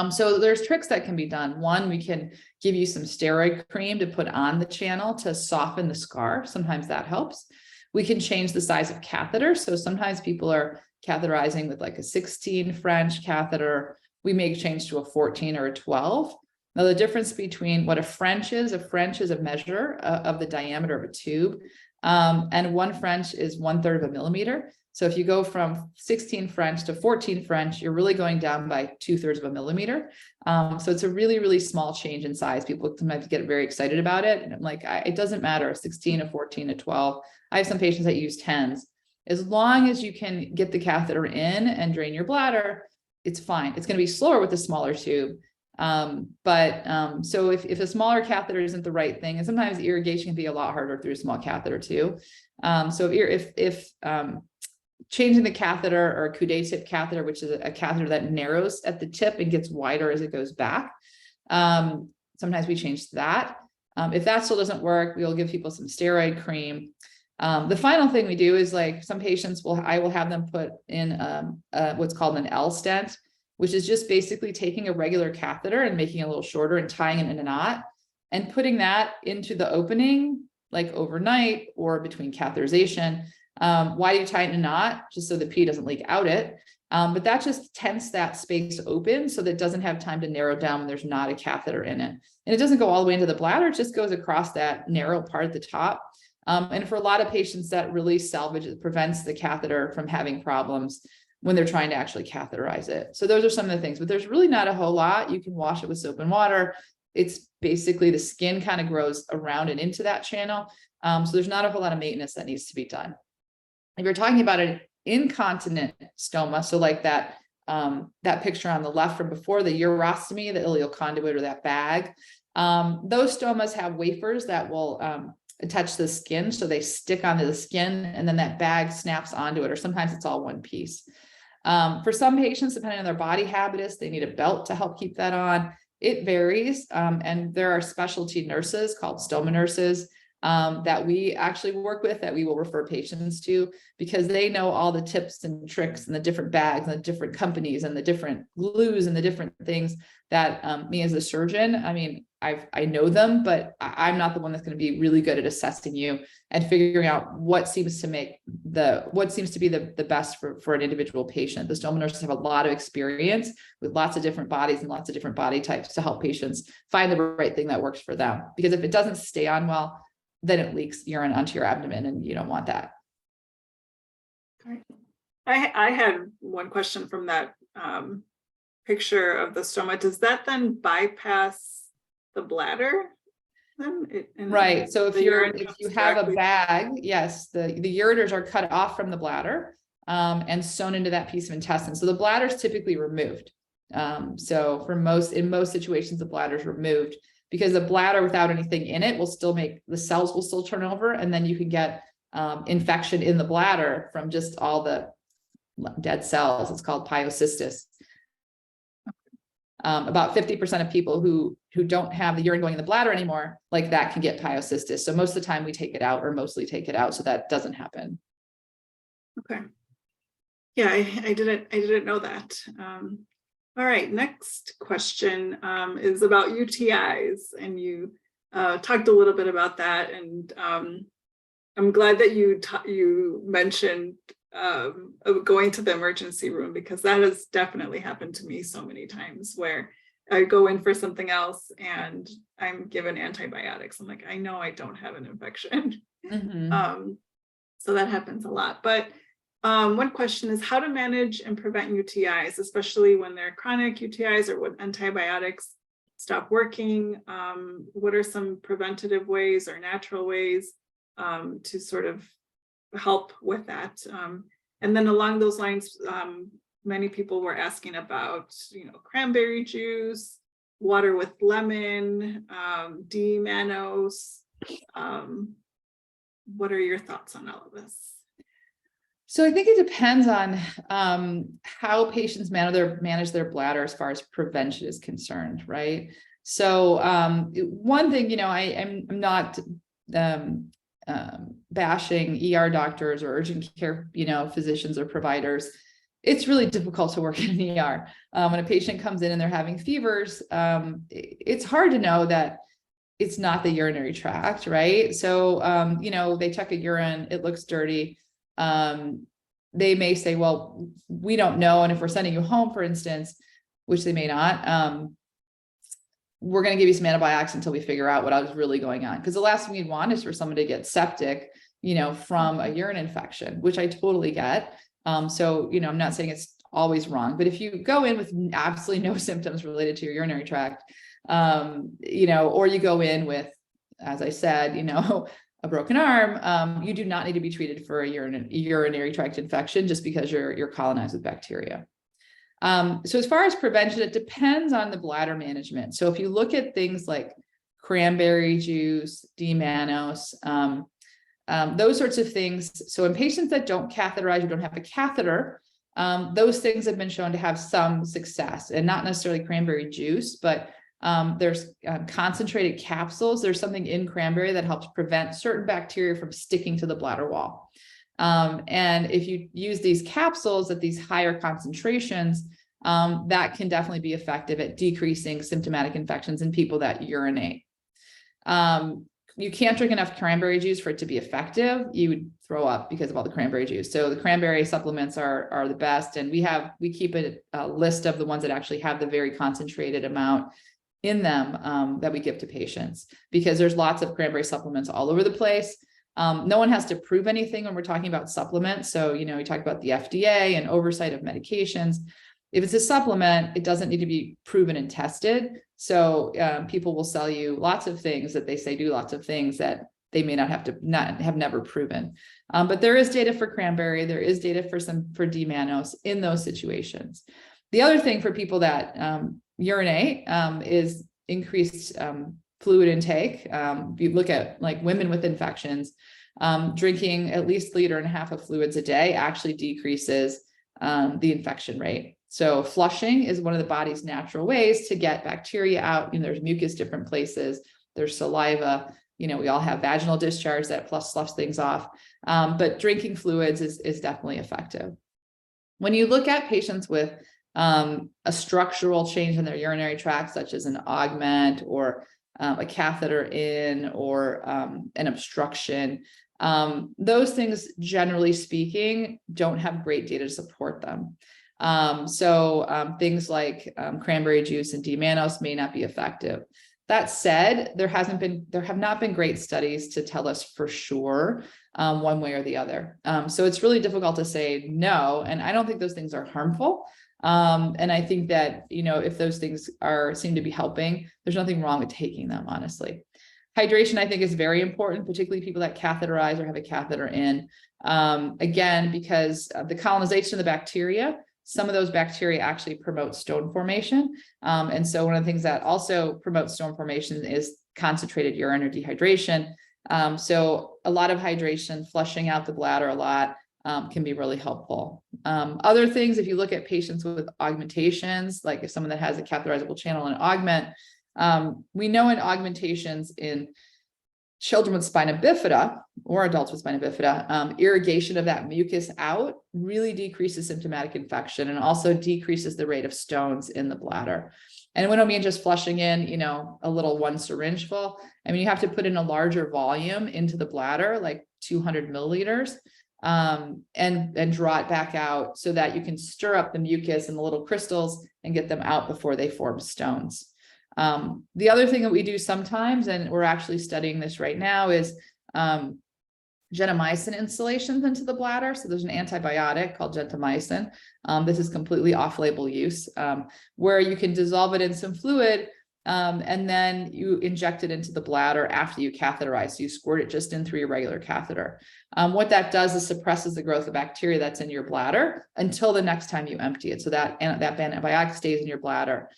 So there's tricks that can be done. One, we can give you some steroid cream to put on the channel to soften the scar. Sometimes that helps. We can change the size of catheter. So sometimes people are catheterizing with like a 16 French catheter. We may change to a 14 or a 12. Now, the difference between what a French is a measure of the diameter of a tube. And 1 French is 1/3 of a millimeter. So if you go from 16 French to 14 French, you're really going down by 2/3 of a millimeter. So it's a really, really small change in size. People sometimes get very excited about it. And I'm like, it doesn't matter, a 16, a 14, a 12. I have some patients that use 10s. As long as you can get the catheter in and drain your bladder, it's fine. It's going to be slower with the smaller tube. So if a smaller catheter isn't the right thing, and sometimes irrigation can be a lot harder through a small catheter too. So if changing the catheter, or a coude tip catheter, which is a catheter that narrows at the tip and gets wider as it goes back, sometimes we change that. If that still doesn't work, we'll give people some steroid cream. The final thing we do is, like, some patients I will have them put in what's called an L stent, which is just basically taking a regular catheter and making it a little shorter and tying it in a knot and putting that into the opening, like overnight or between catheterization. Why do you tie it in a knot? Just so the pee doesn't leak out it. But that just tents that space open so that it doesn't have time to narrow down when there's not a catheter in it. And it doesn't go all the way into the bladder, it just goes across that narrow part at the top. And for a lot of patients, that really prevents the catheter from having problems when they're trying to actually catheterize it. So those are some of the things, but there's really not a whole lot. You can wash it with soap and water. It's basically the skin kind of grows around and into that channel. So there's not a whole lot of maintenance that needs to be done. If you're talking about an incontinent stoma, so like that picture on the left from before, the urostomy, the ileal conduit, or that bag, those stomas have wafers that will attach to the skin. So they stick onto the skin and then that bag snaps onto it, or sometimes it's all one piece. For some patients, depending on their body habitus, they need a belt to help keep that on. It varies. And there are specialty nurses called stoma nurses that we actually work with, that we will refer patients to, because they know all the tips and tricks and the different bags and the different companies and the different glues and the different things that me as a surgeon, I mean, I know them, but I'm not the one that's going to be really good at assessing you and figuring out what seems to be the best for an individual patient. The stoma nurses have a lot of experience with lots of different bodies and lots of different body types to help patients find the right thing that works for them. Because if it doesn't stay on well, then it leaks urine onto your abdomen, and you don't want that. Okay. I had one question from that picture of the stoma. Does that then bypass the bladder? Right. So if you have a bag, yes, the ureters are cut off from the bladder and sewn into that piece of intestine. So the bladder is typically removed. So in most situations, the bladder is removed, because the bladder without anything in it will still the cells will still turn over, and then you can get infection in the bladder from just all the dead cells. It's called pyocystis. About 50% of people who don't have the urine going in the bladder anymore, like that, can get pyocystis. So most of the time we take it out, or mostly take it out, so that doesn't happen. Okay. Yeah, I didn't know that. All right, next question is about UTIs, and you talked a little bit about that, and I'm glad that you mentioned going to the emergency room, because that has definitely happened to me so many times, where I go in for something else and I'm given antibiotics. I'm like, I know I don't have an infection. Mm-hmm. So that happens a lot. But one question is how to manage and prevent UTIs, especially when they're chronic UTIs or when antibiotics stop working. What are some preventative ways or natural ways to sort of help with that? And then along those lines, many people were asking about, cranberry juice, water with lemon, D-mannose. What are your thoughts on all of this? So I think it depends on how patients manage their bladder as far as prevention is concerned, right? So one thing, I'm not bashing ER doctors or urgent care, physicians or providers. it's really difficult to work in an ER. When a patient comes in and they're having fevers, it's hard to know that it's not the urinary tract, right? So, they check a urine, it looks dirty. They may say, well, we don't know. And if we're sending you home, for instance, which they may not, we're going to give you some antibiotics until we figure out what is really going on. Because the last thing you'd want is for someone to get septic, from a urine infection, which I totally get. So, I'm not saying it's always wrong, but if you go in with absolutely no symptoms related to your urinary tract, or you go in with, as I said, a broken arm, you do not need to be treated for a urinary tract infection just because you're colonized with bacteria. So as far as prevention, it depends on the bladder management. So if you look at things like cranberry juice, D-mannose, those sorts of things. So in patients that don't catheterize or don't have a catheter, those things have been shown to have some success, and not necessarily cranberry juice, but there's concentrated capsules. There's something in cranberry that helps prevent certain bacteria from sticking to the bladder wall. And if you use these capsules at these higher concentrations, that can definitely be effective at decreasing symptomatic infections in people that urinate. You can't drink enough cranberry juice for it to be effective. You would throw up because of all the cranberry juice. So the cranberry supplements are the best. And we keep a list of the ones that actually have the very concentrated amount in them that we give to patients, because there's lots of cranberry supplements all over the place. No one has to prove anything when we're talking about supplements. So, we talk about the FDA and oversight of medications. If it's a supplement, it doesn't need to be proven and tested. So people will sell you lots of things that they say do lots of things that they may not have never proven. But there is data for cranberry. There is data for D-mannose in those situations. The other thing for people that urinate is increased fluid intake. If you look at like women with infections, drinking at least 1.5 liters of fluids a day actually decreases the infection rate. So flushing is one of the body's natural ways to get bacteria out. There's mucus different places. There's saliva. We all have vaginal discharge that flush things off. But drinking fluids is definitely effective. When you look at patients with a structural change in their urinary tract, such as an augment or a catheter in or an obstruction, those things, generally speaking, don't have great data to support them. So things like cranberry juice and D-mannose may not be effective. That said, there have not been great studies to tell us for sure one way or the other. So it's really difficult to say no, and I don't think those things are harmful. And I think that, if those things seem to be helping, there's nothing wrong with taking them, honestly. Hydration, I think, is very important, particularly people that catheterize or have a catheter in. Again, because of the colonization of the bacteria, some of those bacteria actually promote stone formation. And so one of the things that also promotes stone formation is concentrated urine or dehydration. So a lot of hydration, flushing out the bladder a lot, can be really helpful. Other things, if you look at patients with augmentations, like if someone that has a catheterizable channel and augment, we know in augmentations in children with spina bifida or adults with spina bifida, irrigation of that mucus out really decreases symptomatic infection and also decreases the rate of stones in the bladder. And we don't mean just flushing in, a little one syringe full. I mean, you have to put in a larger volume into the bladder, like 200 milliliters, and draw it back out so that you can stir up the mucus and the little crystals and get them out before they form stones. The other thing that we do sometimes, and we're actually studying this right now, is gentamicin instillations into the bladder. So there's an antibiotic called gentamicin. This is completely off-label use, where you can dissolve it in some fluid, and then you inject it into the bladder after you catheterize. So you squirt it just in through your regular catheter. What that does is suppresses the growth of bacteria that's in your bladder until the next time you empty it. So that antibiotic stays in your bladder.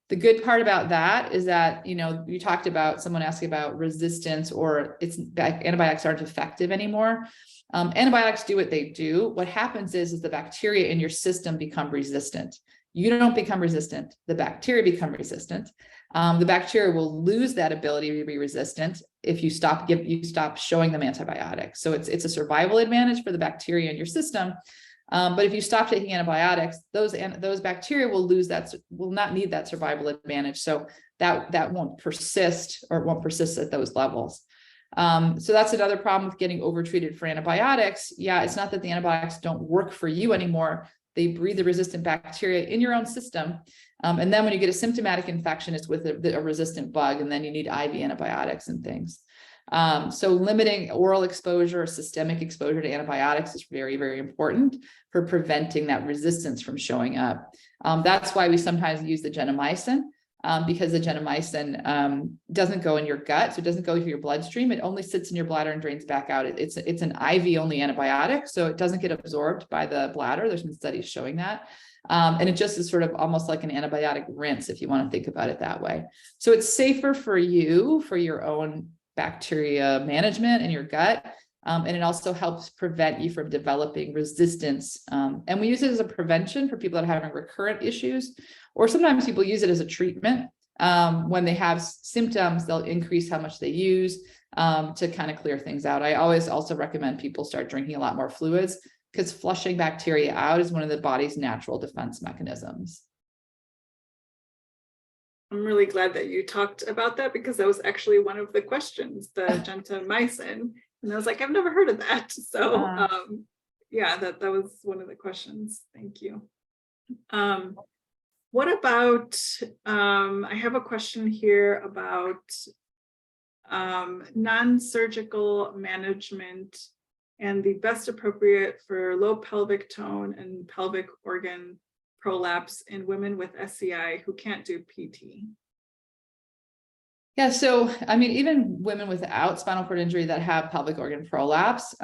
The good part about that is that, you talked about someone asking about resistance, or antibiotics aren't effective anymore. Antibiotics do what they do. What happens is the bacteria in your system become resistant. You don't become resistant. The bacteria become resistant. The bacteria will lose that ability to be resistant if you stop showing them antibiotics. So it's a survival advantage for the bacteria in your system. But if you stop taking antibiotics, those bacteria will not need that survival advantage. So that won't persist, or it won't persist at those levels. So that's another problem with getting overtreated for antibiotics. Yeah, it's not that the antibiotics don't work for you anymore. They breed the resistant bacteria in your own system. And then when you get a symptomatic infection, it's with a resistant bug, and then you need IV antibiotics and things. So limiting oral exposure or systemic exposure to antibiotics is very, very important for preventing that resistance from showing up. That's why we sometimes use the gentamicin, because the gentamicin doesn't go in your gut, so it doesn't go through your bloodstream. It only sits in your bladder and drains back out. It's an IV only antibiotic, so it doesn't get absorbed by the bladder. There's been studies showing that. And it just is sort of almost like an antibiotic rinse, if you want to think about it that way. So it's safer for you, for your own bacteria management in your gut. And it also helps prevent you from developing resistance. And we use it as a prevention for people that are having recurrent issues, or sometimes people use it as a treatment. When they have symptoms, they'll increase how much they use to kind of clear things out. I always also recommend people start drinking a lot more fluids, because flushing bacteria out is one of the body's natural defense mechanisms. I'm really glad that you talked about that, because that was actually one of the questions, the gentamicin. And I was like, I've never heard of that. So yeah, that was one of the questions. Thank you. What about, I have a question here about non-surgical management and the best appropriate for low pelvic tone and pelvic organ prolapse in women with SCI who can't do PT. Yeah, so I mean, even women without spinal cord injury that have pelvic organ prolapse,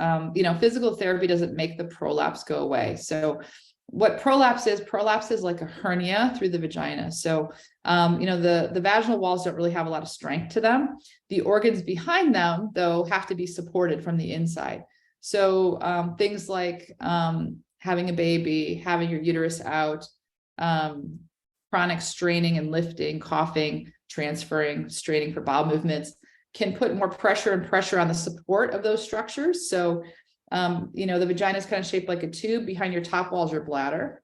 physical therapy doesn't make the prolapse go away. So what prolapse is like a hernia through the vagina. So, the vaginal walls don't really have a lot of strength to them. The organs behind them, though, have to be supported from the inside. So things like having a baby, having your uterus out, chronic straining and lifting, coughing, transferring, straining for bowel movements can put more pressure on the support of those structures. So, the vagina is kind of shaped like a tube. Behind your top wall is your bladder.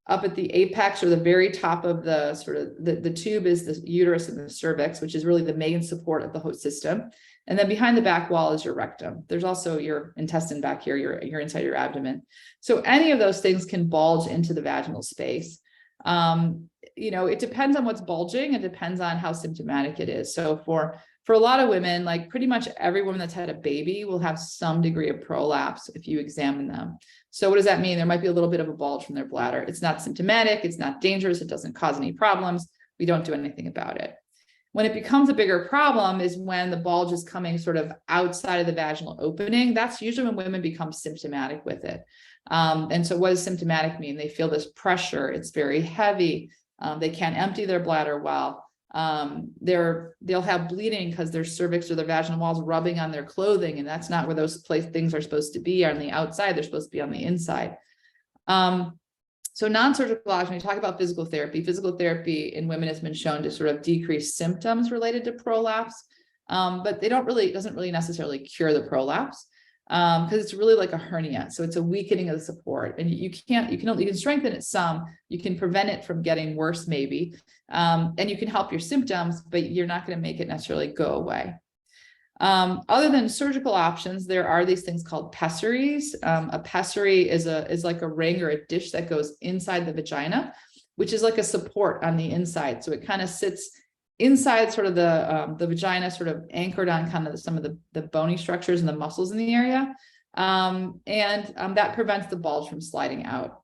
Up at the apex, or the very top of the sort of the tube, is the uterus and the cervix, which is really the main support of the whole system. And then behind the back wall is your rectum. There's also your intestine back here, your inside your abdomen. So any of those things can bulge into the vaginal space. It depends on what's bulging. It depends on how symptomatic it is. So for a lot of women, like pretty much every woman that's had a baby will have some degree of prolapse if you examine them. So what does that mean? There might be a little bit of a bulge from their bladder. It's not symptomatic. It's not dangerous. It doesn't cause any problems. We don't do anything about it. When it becomes a bigger problem is when the bulge is coming sort of outside of the vaginal opening. That's usually when women become symptomatic with it. And so what does symptomatic mean? They feel this pressure. It's very heavy. They can't empty their bladder well. They'll have bleeding because their cervix or their vaginal walls rubbing on their clothing, and that's not where those things are supposed to be on the outside. They're supposed to be on the inside. So non-surgical options, when you talk about physical therapy in women has been shown to sort of decrease symptoms related to prolapse, but it doesn't really necessarily cure the prolapse. Because it's really like a hernia. So it's a weakening of the support, and you can strengthen it some, you can prevent it from getting worse esse, and you can help your symptoms, but you're not going to make it necessarily go away. Other than surgical options, there are these things called pessaries. A pessary is like a ring or a dish that goes inside the vagina, which is like a support on the inside. So it kind of sits inside sort of the vagina, sort of anchored on kind of some of the bony structures and the muscles in the area. And that prevents the bulge from sliding out.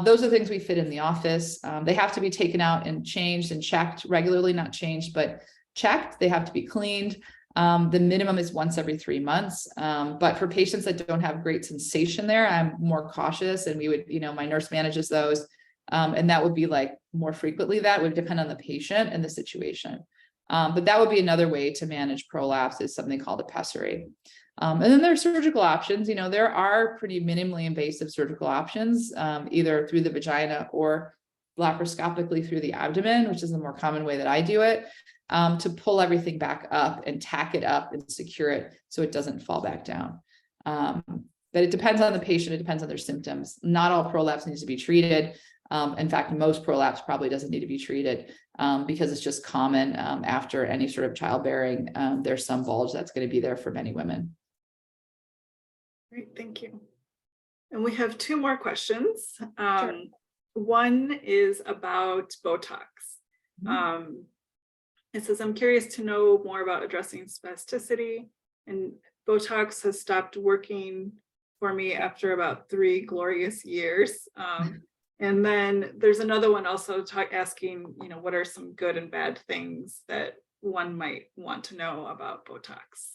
Those are things we fit in the office. They have to be taken out and changed and checked regularly, not changed, but checked. They have to be cleaned. The minimum is once every 3 months. But for patients that don't have great sensation there, I'm more cautious, and we would, my nurse manages those. And that would be like more frequently. That would depend on the patient and the situation. But that would be another way to manage prolapse, is something called a pessary. And then there are surgical options. There are pretty minimally invasive surgical options, either through the vagina or laparoscopically through the abdomen, which is the more common way that I do it, to pull everything back up and tack it up and secure it so it doesn't fall back down. but it depends on the patient. It depends on their symptoms. Not all prolapse needs to be treated. In fact, most prolapse probably doesn't need to be treated because it's just common after any sort of childbearing. There's some bulge that's going to be there for many women. Great, thank you. And we have 2 more questions. Sure. One is about Botox. It says, I'm curious to know more about addressing spasticity, and Botox has stopped working for me after about 3 glorious years. And then there's another one also asking, what are some good and bad things that one might want to know about Botox?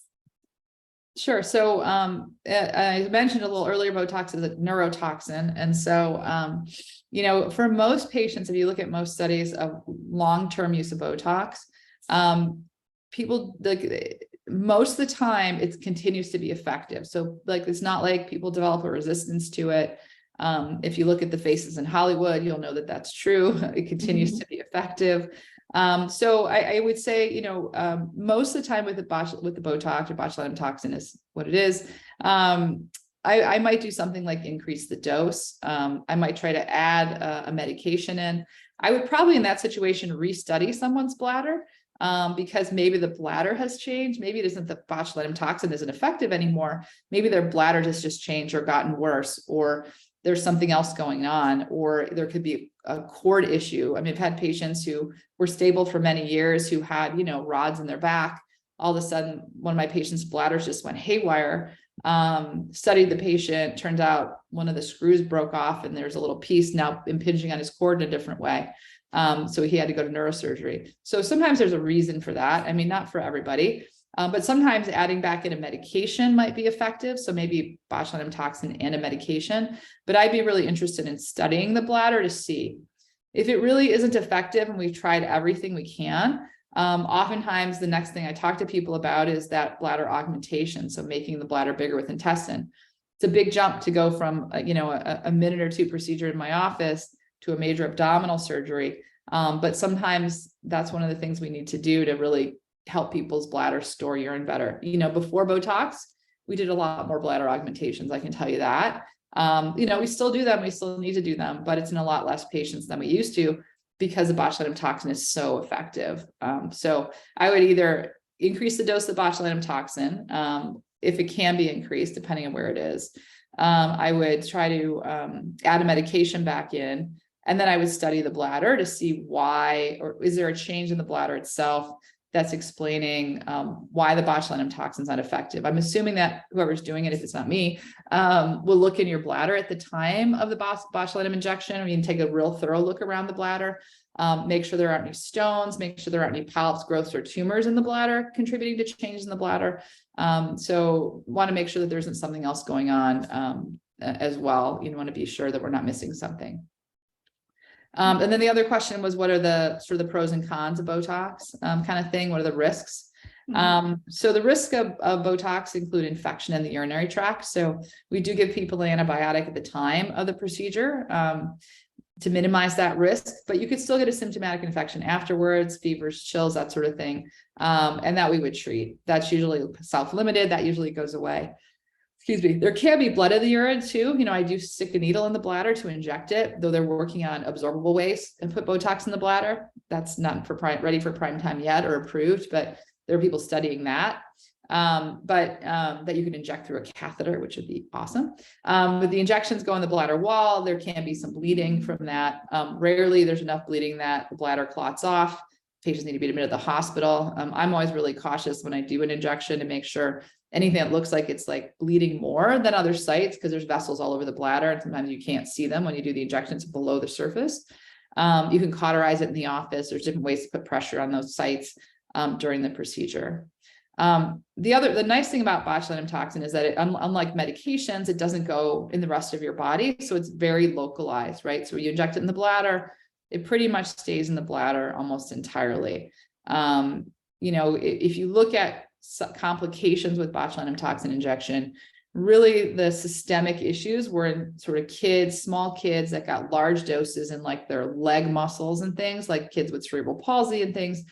Sure. So I mentioned a little earlier, Botox is a neurotoxin. And so, for most patients, if you look at most studies of long-term use of Botox, people, most of the time it continues to be effective. So it's not like people develop a resistance to it. If you look at the faces in Hollywood, you'll know that that's true. It continues to be effective. So I would say, most of the time with the Botox or botulinum toxin is what it is. I might do something like increase the dose. I might try to add a medication in. I would probably in that situation restudy someone's bladder because maybe the bladder has changed. Maybe it isn't the botulinum toxin isn't effective anymore. Maybe their bladder has just changed or gotten worse, or there's something else going on, or there could be a cord issue. I mean, I've had patients who were stable for many years who had, rods in their back. All of a sudden, one of my patients' bladders just went haywire. Studied the patient, turned out one of the screws broke off and there's a little piece now impinging on his cord in a different way. So he had to go to neurosurgery. So sometimes there's a reason for that. I mean, not for everybody. But sometimes adding back in a medication might be effective. So maybe botulinum toxin and a medication, but I'd be really interested in studying the bladder to see if it really isn't effective. And we've tried everything we can. Oftentimes the next thing I talk to people about is that bladder augmentation. So making the bladder bigger with intestine. It's a big jump to go from, a minute or 2 procedure in my office to a major abdominal surgery. But sometimes that's one of the things we need to do to really help people's bladder store urine better. Before Botox, we did a lot more bladder augmentations. I can tell you that. We still do them. We still need to do them, but it's in a lot less patients than we used to because the botulinum toxin is so effective. So I would either increase the dose of botulinum toxin, if it can be increased, depending on where it is. I would try to add a medication back in, and then I would study the bladder to see why, or is there a change in the bladder itself that's explaining why the botulinum toxin is not effective. I'm assuming that whoever's doing it, if it's not me, will look in your bladder at the time of the botulinum injection. I mean, take a real thorough look around the bladder, make sure there aren't any stones, make sure there aren't any polyps, growths, or tumors in the bladder contributing to changes in the bladder. So want to make sure that there isn't something else going on as well. You want to be sure that we're not missing something. And then the other question was, what are the sort of the pros and cons of Botox kind of thing? What are the risks? So the risk of Botox include infection in the urinary tract. So we do give people an antibiotic at the time of the procedure to minimize that risk, but you could still get a symptomatic infection afterwards, fevers, chills, that sort of thing. And that we would treat. That's usually self-limited. That usually goes away. Excuse me. There can be blood in the urine too. I do stick a needle in the bladder to inject it, though they're working on absorbable ways and put Botox in the bladder. That's not ready for prime time yet or approved, but there are people studying that. That you can inject through a catheter, which would be awesome. But the injections go in the bladder wall. There can be some bleeding from that. Rarely there's enough bleeding that the bladder clots off. Patients need to be admitted to the hospital. I'm always really cautious when I do an injection to make sure anything that looks like it's like bleeding more than other sites, because there's vessels all over the bladder and sometimes you can't see them when you do the injections below the surface. You can cauterize it in the office. There's different ways to put pressure on those sites during the procedure. The nice thing about botulinum toxin is that it, unlike medications, it doesn't go in the rest of your body. So it's very localized, right? So when you inject it in the bladder, it pretty much stays in the bladder almost entirely. If you look at complications with botulinum toxin injection, really the systemic issues were in sort of kids, small kids that got large doses in like their leg muscles and things, like kids with cerebral palsy and things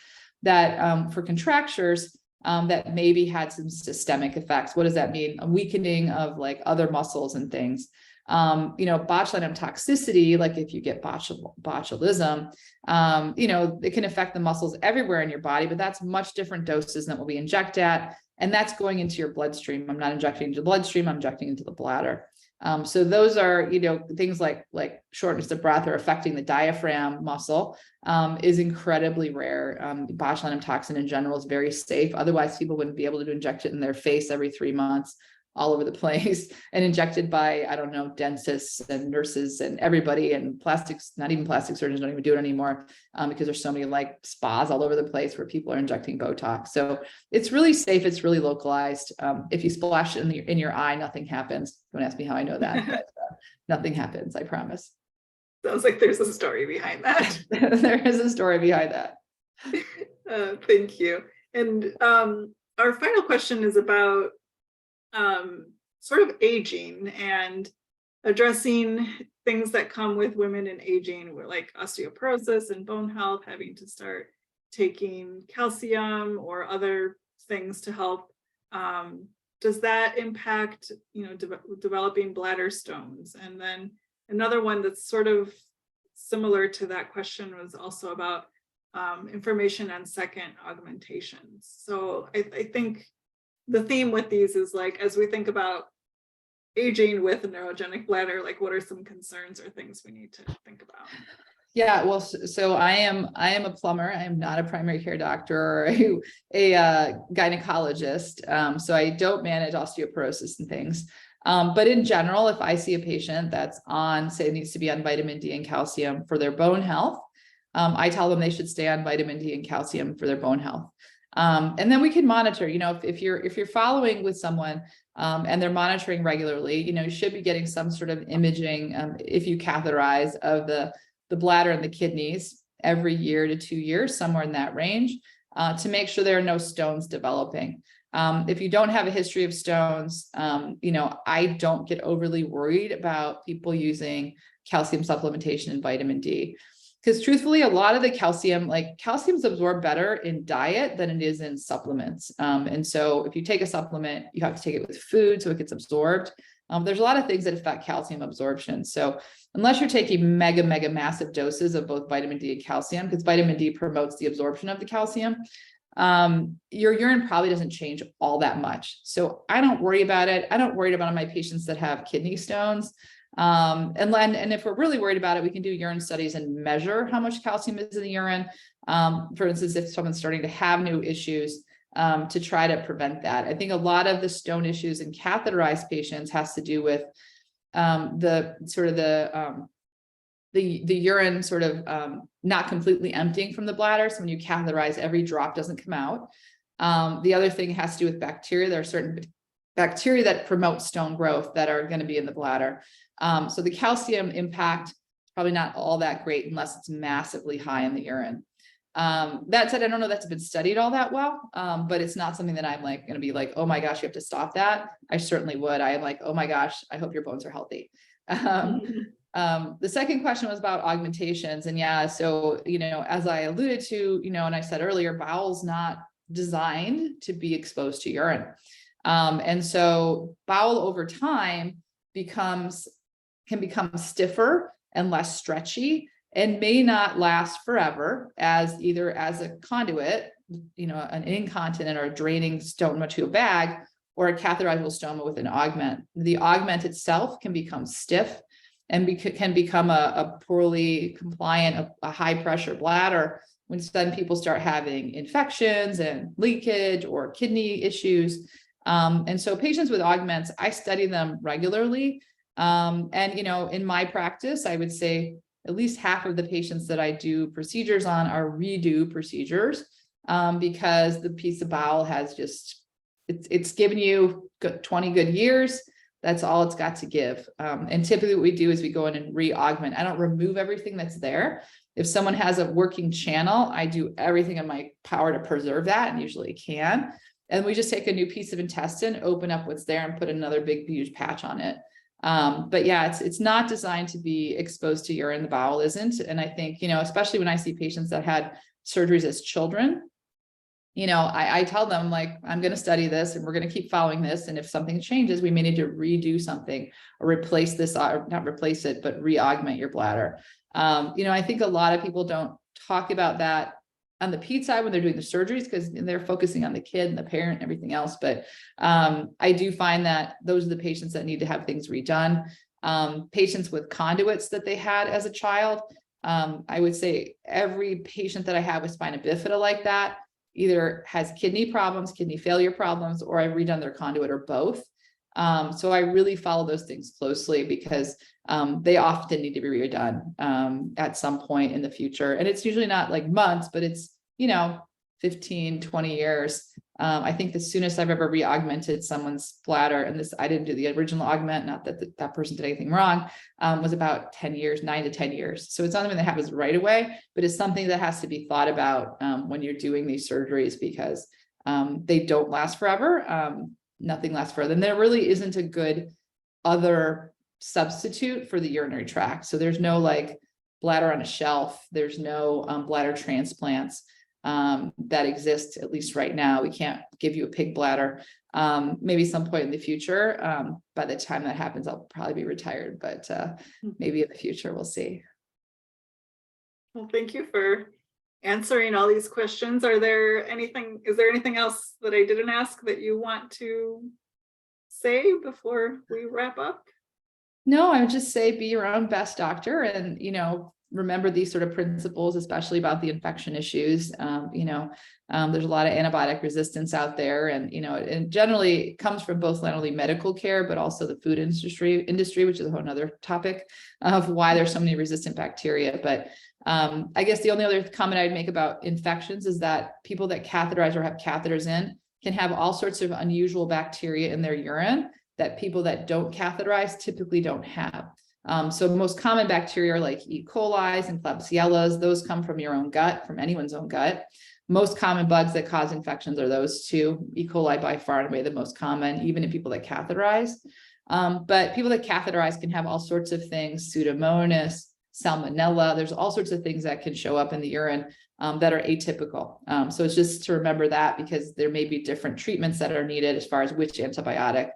that for contractures, that maybe had some systemic effects. What does that mean? A weakening of like other muscles and things. Botulinum toxicity, like if you get botulism, it can affect the muscles everywhere in your body, but that's much different doses than what we inject at. And that's going into your bloodstream. I'm not injecting into the bloodstream, I'm injecting into the bladder. So those are, things like shortness of breath or affecting the diaphragm muscle is incredibly rare. Botulinum toxin in general is very safe. Otherwise, people wouldn't be able to inject it in their face every 3 months, all over the place, and injected by, I don't know, dentists and nurses and everybody, and plastics, not even plastic surgeons don't even do it anymore because there's so many like spas all over the place where people are injecting Botox. So it's really safe. It's really localized. If you splash it in your eye, nothing happens. Don't ask me how I know that, but nothing happens, I promise. Sounds like there's a story behind that. There is a story behind that. Thank you. And our final question is about sort of aging and addressing things that come with women in aging, like osteoporosis and bone health, having to start taking calcium or other things to help. Does that impact, developing bladder stones? And then another one that's sort of similar to that question was also about information on second augmentations. So I think the theme with these is like, as we think about aging with a neurogenic bladder, like what are some concerns or things we need to think about? Yeah, well, so I am a plumber. I am not a primary care doctor or a gynecologist. So I don't manage osteoporosis and things. But in general, if I see a patient that's on, say, needs to be on vitamin D and calcium for their bone health, I tell them they should stay on vitamin D and calcium for their bone health. And then we can monitor, if you're following with someone and they're monitoring regularly, you should be getting some sort of imaging if you catheterize of the bladder and the kidneys every year to 2 years, somewhere in that range, to make sure there are no stones developing. If you don't have a history of stones, I don't get overly worried about people using calcium supplementation and vitamin D. Because truthfully, a lot of the calcium's absorbed better in diet than it is in supplements. And so if you take a supplement, you have to take it with food so it gets absorbed. There's a lot of things that affect calcium absorption. So unless you're taking mega massive doses of both vitamin D and calcium, because vitamin D promotes the absorption of the calcium, your urine probably doesn't change all that much. So I don't worry about it. I don't worry about my patients that have kidney stones. And if we're really worried about it, we can do urine studies and measure how much calcium is in the urine. For instance, if someone's starting to have new issues, to try to prevent that. I think a lot of the stone issues in catheterized patients has to do with the urine sort of not completely emptying from the bladder. So when you catheterize, every drop doesn't come out. The other thing has to do with bacteria. There are certain bacteria that promote stone growth that are going to be in the bladder. So the calcium impact is probably not all that great unless it's massively high in the urine. That said, I don't know that's been studied all that well, but it's not something that I'm going to be like, oh my gosh, you have to stop that. I certainly would. I am like, oh my gosh, I hope your bones are healthy. The second question was about augmentations. And yeah, so, as I alluded to, and I said earlier, bowel's not designed to be exposed to urine. And so bowel over time can become stiffer and less stretchy and may not last forever either as a conduit, an incontinent or a draining stoma to a bag, or a catheterizable stoma with an augment. The augment itself can become stiff and can become a poorly compliant, a high pressure bladder when then people start having infections and leakage or kidney issues. And so patients with augments, I study them regularly. And, in my practice, I would say at least half of the patients that I do procedures on are redo procedures because the piece of bowel has it's given you 20 good years. That's all it's got to give. And typically what we do is we go in and re-augment. I don't remove everything that's there. If someone has a working channel, I do everything in my power to preserve that, and usually can. And we just take a new piece of intestine, open up what's there, and put another big, huge patch on it. But yeah, it's not designed to be exposed to urine. The bowel isn't. And I think, especially when I see patients that had surgeries as children, I tell them, like, I'm going to study this and we're going to keep following this. And if something changes, we may need to redo something or replace this, or not replace it, but re-augment your bladder. I think a lot of people don't talk about that on the peds side when they're doing the surgeries, because they're focusing on the kid and the parent and everything else. But I do find that those are the patients that need to have things redone. Patients with conduits that they had as a child. I would say every patient that I have with spina bifida like that either has kidney problems, kidney failure problems, or I've redone their conduit, or both. So I really follow those things closely, because they often need to be redone at some point in the future. And it's usually not like months, but it's, 15, 20 years. I think the soonest I've ever re-augmented someone's bladder, and this, I didn't do the original augment, not that that person did anything wrong, was about 10 years, 9 to 10 years. So it's not something that happens right away, but it's something that has to be thought about when you're doing these surgeries, because they don't last forever. Nothing lasts forever. And there really isn't a good other substitute for the urinary tract. So there's no like bladder on a shelf. There's no bladder transplants that exist, at least right now. We can't give you a pig bladder. Maybe some point in the future. By the time that happens, I'll probably be retired, but maybe in the future, we'll see. Well, thank you for answering all these questions. Is there anything else that I didn't ask that you want to say before we wrap up? No, I would just say be your own best doctor, and, remember these sort of principles, especially about the infection issues. There's a lot of antibiotic resistance out there, and, it generally comes from both not only medical care, but also the food industry, which is a whole nother topic of why there's so many resistant bacteria. But I guess the only other comment I'd make about infections is that people that catheterize or have catheters in can have all sorts of unusual bacteria in their urine that people that don't catheterize typically don't have. So most common bacteria are like E. coli and Klebsiellas. Those come from your own gut, from anyone's own gut. Most common bugs that cause infections are those two. E. coli by far and away the most common, even in people that catheterize. But people that catheterize can have all sorts of things, Pseudomonas, Salmonella. There's all sorts of things that can show up in the urine that are atypical. So it's just to remember that, because there may be different treatments that are needed as far as which antibiotic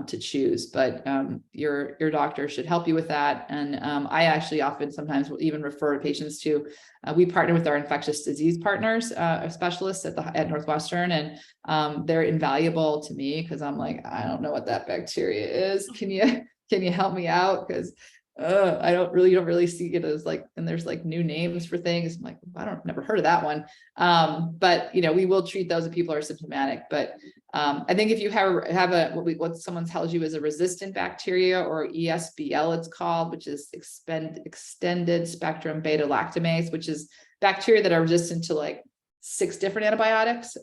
to choose, but your doctor should help you with that. And I actually often sometimes will even refer patients to, we partner with our infectious disease partners, specialists at Northwestern, and they're invaluable to me, because I'm like, I don't know what that bacteria is. Can you help me out? Because I don't really see it as like, and there's like new names for things. I'm like, never heard of that one. But we will treat those if people are symptomatic. But I think if you have what someone tells you is a resistant bacteria, or ESBL it's called, which is extended spectrum beta lactamase, which is bacteria that are resistant to like 6 different antibiotics.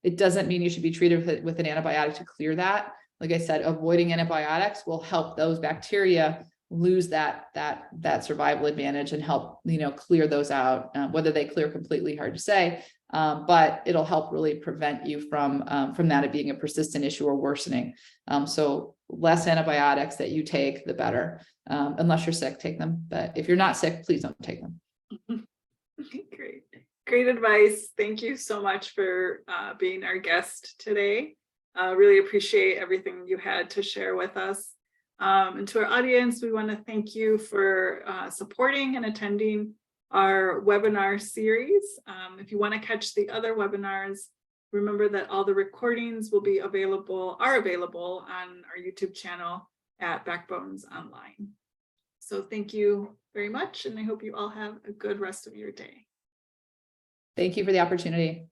It doesn't mean you should be treated with an antibiotic to clear that. Like I said, avoiding antibiotics will help those bacteria lose that survival advantage and help clear those out. Whether they clear completely, hard to say, but it'll help really prevent you from that being a persistent issue or worsening. So less antibiotics that you take, the better. Unless you're sick, take them. But if you're not sick, please don't take them. Great advice. Thank you so much for being our guest today. Really appreciate everything you had to share with us. And to our audience, we want to thank you for supporting and attending our webinar series. If you want to catch the other webinars, remember that all the recordings are available on our YouTube channel at Backbones Online. So thank you very much, and I hope you all have a good rest of your day. Thank you for the opportunity.